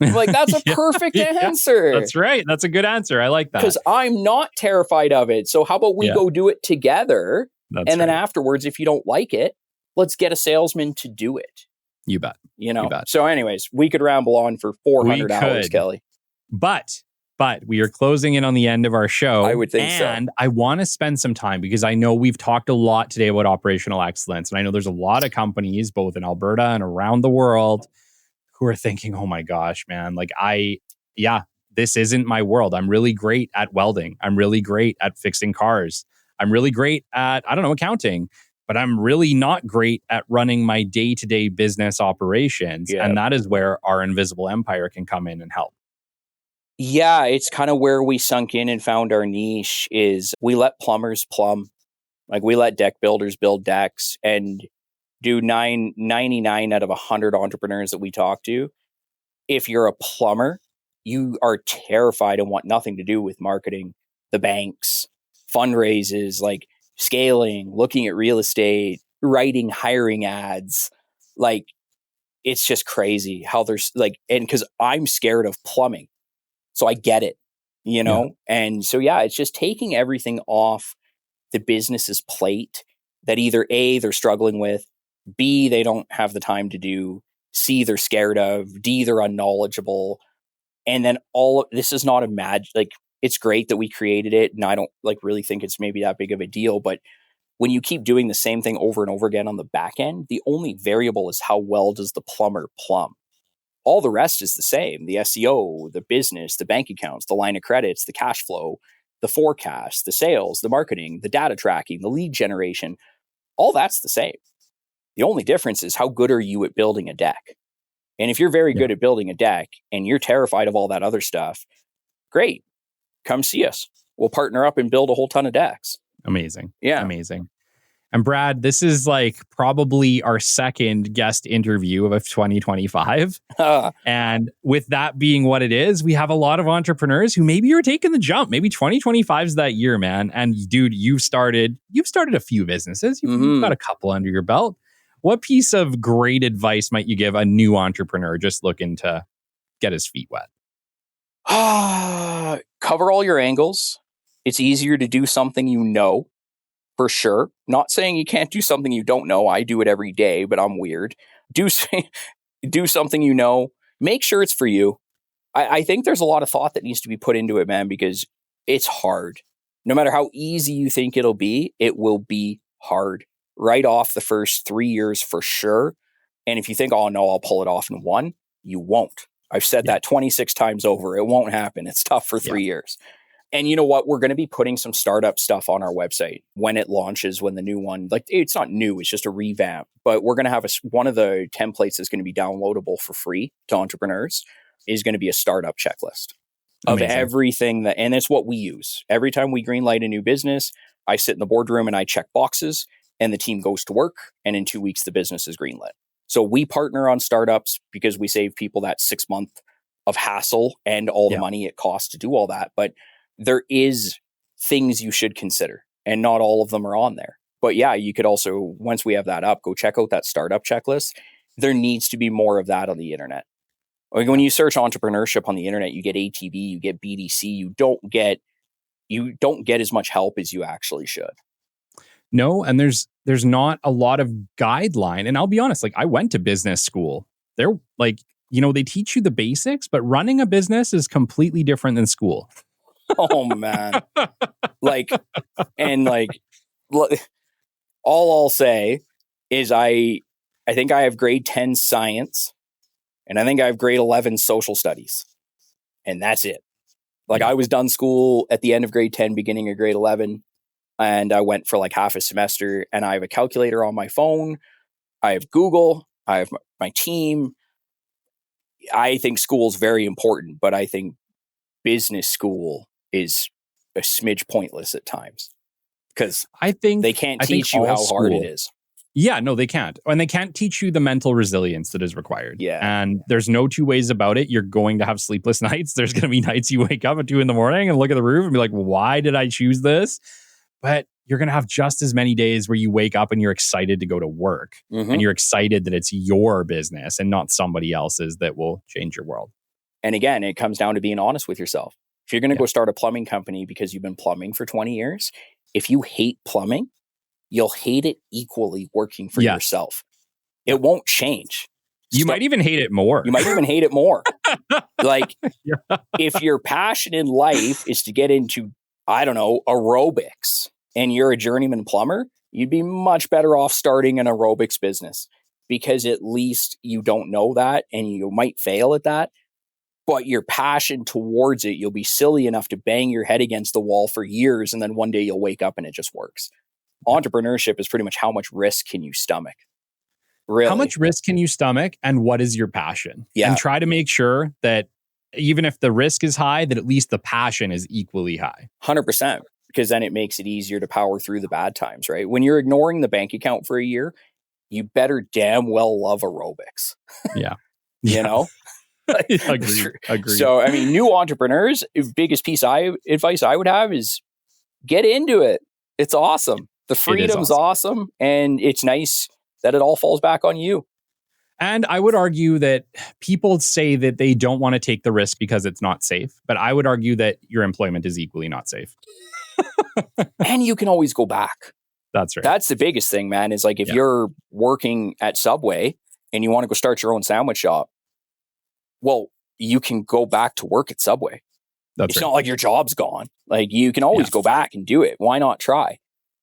C: I'm like, that's a perfect answer.
A: That's right. That's a good answer. I like that.
C: Because I'm not terrified of it. So how about we go do it together? Then afterwards, if you don't like it, let's get a salesman to do it.
A: You bet.
C: You
A: bet.
C: So anyways, we could ramble on for 400 hours, Kelly.
A: But we are closing in on the end of our show.
C: I would think so.
A: And I want to spend some time because I know we've talked a lot today about operational excellence. And I know there's a lot of companies, both in Alberta and around the world, who are thinking, oh my gosh, man, this isn't my world. I'm really great at welding. I'm really great at fixing cars. I'm really great at, accounting, but I'm really not great at running my day-to-day business operations. Yeah. And that is where our invisible empire can come in and help.
C: Yeah, it's kind of where we sunk in and found our niche is we let plumbers plumb. Like we let deck builders build decks and do 99 out of 100 entrepreneurs that we talk to. If you're a plumber, you are terrified and want nothing to do with marketing, the banks, fundraisers, like scaling, looking at real estate, writing, hiring ads. Like, it's just crazy how there's and because I'm scared of plumbing. So I get it, And so, it's just taking everything off the business's plate that either A, they're struggling with, B, they don't have the time to do, C, they're scared of, D, they're unknowledgeable. And then this is not it's great that we created it. And I don't really think it's maybe that big of a deal. But when you keep doing the same thing over and over again on the back end, the only variable is how well does the plumber plumb. All the rest is the same. The SEO, the business, the bank accounts, the line of credits, the cash flow, the forecast, the sales, the marketing, the data tracking, the lead generation, all that's the same. The only difference is how good are you at building a deck? And if you're very good at building a deck and you're terrified of all that other stuff, great. Come see us. We'll partner up and build a whole ton of decks.
A: Amazing.
C: Yeah.
A: Amazing. And Brad, this is probably our second guest interview of 2025. And with that being what it is, we have a lot of entrepreneurs who maybe are taking the jump. Maybe 2025 is that year, man. And dude, you've started a few businesses. You've got a couple under your belt. What piece of great advice might you give a new entrepreneur just looking to get his feet wet?
C: Cover all your angles. It's easier to do something you know, for sure. Not saying you can't do something you don't know. I do it every day, but I'm weird. Do something you know. Make sure it's for you. I think there's a lot of thought that needs to be put into it, man, because it's hard. No matter how easy you think it'll be, it will be hard right off the first 3 years for sure. And if you think, oh no, I'll pull it off in one, you won't. I've said that 26 times over. It won't happen. It's tough for 3 years. And you know what? We're going to be putting some startup stuff on our website when it launches, when the new one, like it's not new, it's just a revamp, but we're going to have one of the templates that's going to be downloadable for free to entrepreneurs is going to be a startup checklist of everything that, and it's what we use. Every time we greenlight a new business, I sit in the boardroom and I check boxes and the team goes to work. And in 2 weeks, the business is greenlit. So we partner on startups because we save people that 6 month of hassle and all the money it costs to do all that. But there is things you should consider and not all of them are on there. But yeah, you could also, once we have that up, go check out that startup checklist. There needs to be more of that on the internet. Like when you search entrepreneurship on the internet, you get ATB, you get BDC, you don't get as much help as you actually should.
A: No, and there's not a lot of guideline. And I'll be honest, like I went to business school. They're like, they teach you the basics, but running a business is completely different than school.
C: Oh man. All I'll say is I think I have grade 10 science and I think I have grade 11 social studies. And that's it. Like I was done school at the end of grade 10, beginning of grade 11. And I went for like half a semester and I have a calculator on my phone. I have Google. I have my team. I think school is very important, but I think business school is a smidge pointless at times because they can't teach you how hard it is.
A: Yeah, no, they can't. And they can't teach you the mental resilience that is required.
C: Yeah.
A: And there's no two ways about it. You're going to have sleepless nights. There's going to be nights you wake up at 2 a.m. and look at the roof and be like, why did I choose this? But you're going to have just as many days where you wake up and you're excited to go to work and you're excited that it's your business and not somebody else's that will change your world.
C: And again, it comes down to being honest with yourself. If you're going to go start a plumbing company because you've been plumbing for 20 years, if you hate plumbing, you'll hate it equally working for yourself. It won't change.
A: You might even hate it more.
C: Like if your passion in life is to get into, I don't know, aerobics and you're a journeyman plumber, you'd be much better off starting an aerobics business because at least you don't know that and you might fail at that. But your passion towards it, you'll be silly enough to bang your head against the wall for years. And then one day you'll wake up and it just works. Entrepreneurship is pretty much how much risk can you stomach? Really?
A: How much risk can you stomach and what is your passion?
C: Yeah.
A: And try to make sure that even if the risk is high, that at least the passion is equally high.
C: 100%. Because then it makes it easier to power through the bad times, right? When you're ignoring the bank account for a year, you better damn well love aerobics.
A: Yeah.
C: You know?
A: Agreed.
C: So, I mean, new entrepreneurs, biggest piece advice I would have is get into it. It's awesome. The freedom's awesome. And it's nice that it all falls back on you.
A: And I would argue that people say that they don't want to take the risk because it's not safe. But I would argue that your employment is equally not safe.
C: And you can always go back.
A: That's right.
C: That's the biggest thing, man, is like if you're working at Subway and you want to go start your own sandwich shop, well, you can go back to work at Subway. It's not like your job's gone. Like you can always go back and do it. Why not try?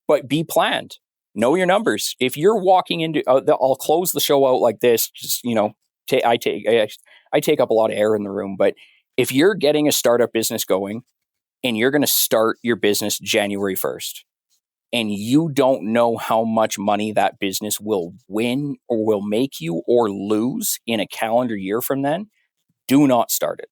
C: But be planned. Know your numbers. If you're walking into, I'll close the show out like this. Just, I take up a lot of air in the room. But if you're getting a startup business going and you're going to start your business January 1st and you don't know how much money that business will win or will make you or lose in a calendar year from then, do not start it.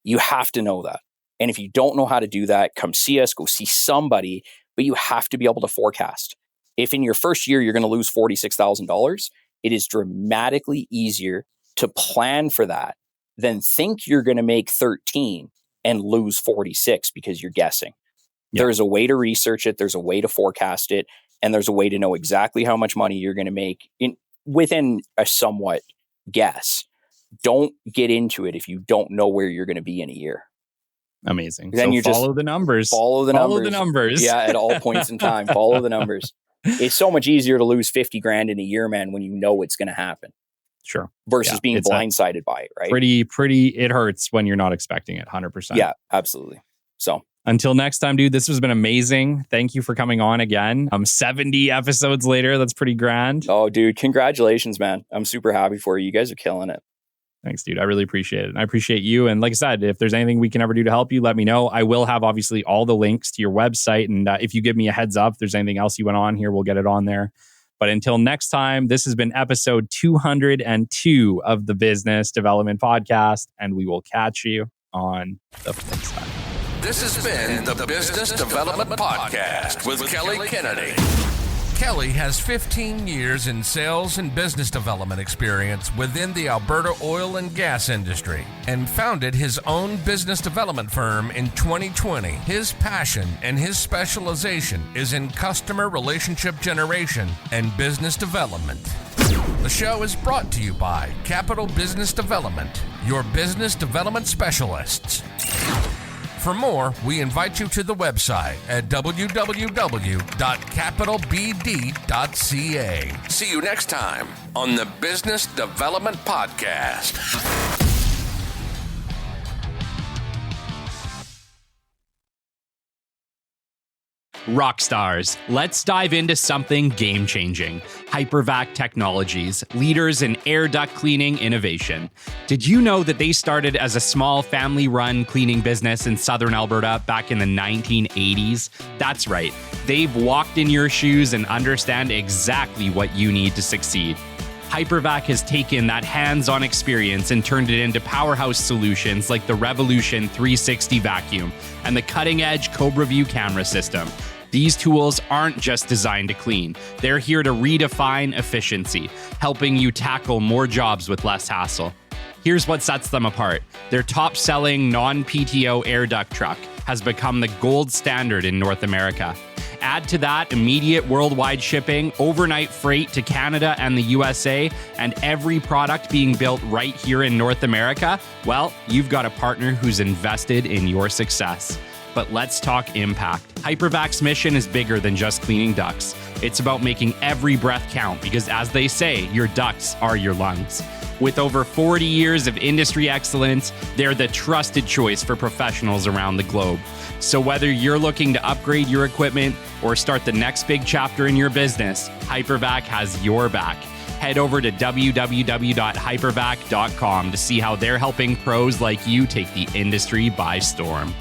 C: You have to know that. And if you don't know how to do that, come see us, go see somebody, but you have to be able to forecast. If in your first year, you're going to lose $46,000, it is dramatically easier to plan for that than think you're going to make 13 and lose 46 because you're guessing. Yeah. There's a way to research it. There's a way to forecast it. And there's a way to know exactly how much money you're going to make within a somewhat guess. don't get into it if you don't know where you're going to be in a year.
A: Amazing.
C: Then you
A: follow the numbers.
C: Follow the numbers. Yeah, at all points in time. Follow the numbers. It's so much easier to lose 50 grand in a year, man, when you know it's going to happen.
A: Sure.
C: Versus being blindsided by it, right?
A: Pretty, it hurts when you're not expecting it, 100%.
C: Yeah, absolutely. So
A: until next time, dude, this has been amazing. Thank you for coming on again. 70 episodes later. That's pretty grand.
C: Oh, dude, congratulations, man. I'm super happy for you. You guys are killing it.
A: Thanks, dude. I really appreciate it. And I appreciate you. And like I said, if there's anything we can ever do to help you, let me know. I will have obviously all the links to your website. And if you give me a heads up, if there's anything else you went on here, we'll get it on there. But until next time, this has been episode 202 of the Business Development Podcast. And we will catch you on the flip side.
B: This has been the Business Development Podcast with Kelly Kennedy. Kelly has 15 years in sales and business development experience within the Alberta oil and gas industry and founded his own business development firm in 2020. His passion and his specialization is in customer relationship generation and business development. The show is brought to you by Capital Business Development, your business development specialists. For more, we invite you to the website at www.capitalbd.ca. See you next time on the Business Development Podcast.
A: Rock stars, let's dive into something game-changing. Hypervac Technologies, leaders in air duct cleaning innovation. Did you know that they started as a small family-run cleaning business in southern Alberta back in the 1980s? That's right. They've walked in your shoes and understand exactly what you need to succeed. Hypervac has taken that hands-on experience and turned it into powerhouse solutions like the Revolution 360 vacuum and the cutting-edge Cobra View camera system. These tools aren't just designed to clean. They're here to redefine efficiency, helping you tackle more jobs with less hassle. Here's what sets them apart. Their top-selling non-PTO air duct truck has become the gold standard in North America. Add to that immediate worldwide shipping, overnight freight to Canada and the USA, and every product being built right here in North America. Well, you've got a partner who's invested in your success. But let's talk impact. Hypervac's mission is bigger than just cleaning ducts. It's about making every breath count because, as they say, your ducts are your lungs. With over 40 years of industry excellence, they're the trusted choice for professionals around the globe. So whether you're looking to upgrade your equipment or start the next big chapter in your business, Hypervac has your back. Head over to www.hypervac.com to see how they're helping pros like you take the industry by storm.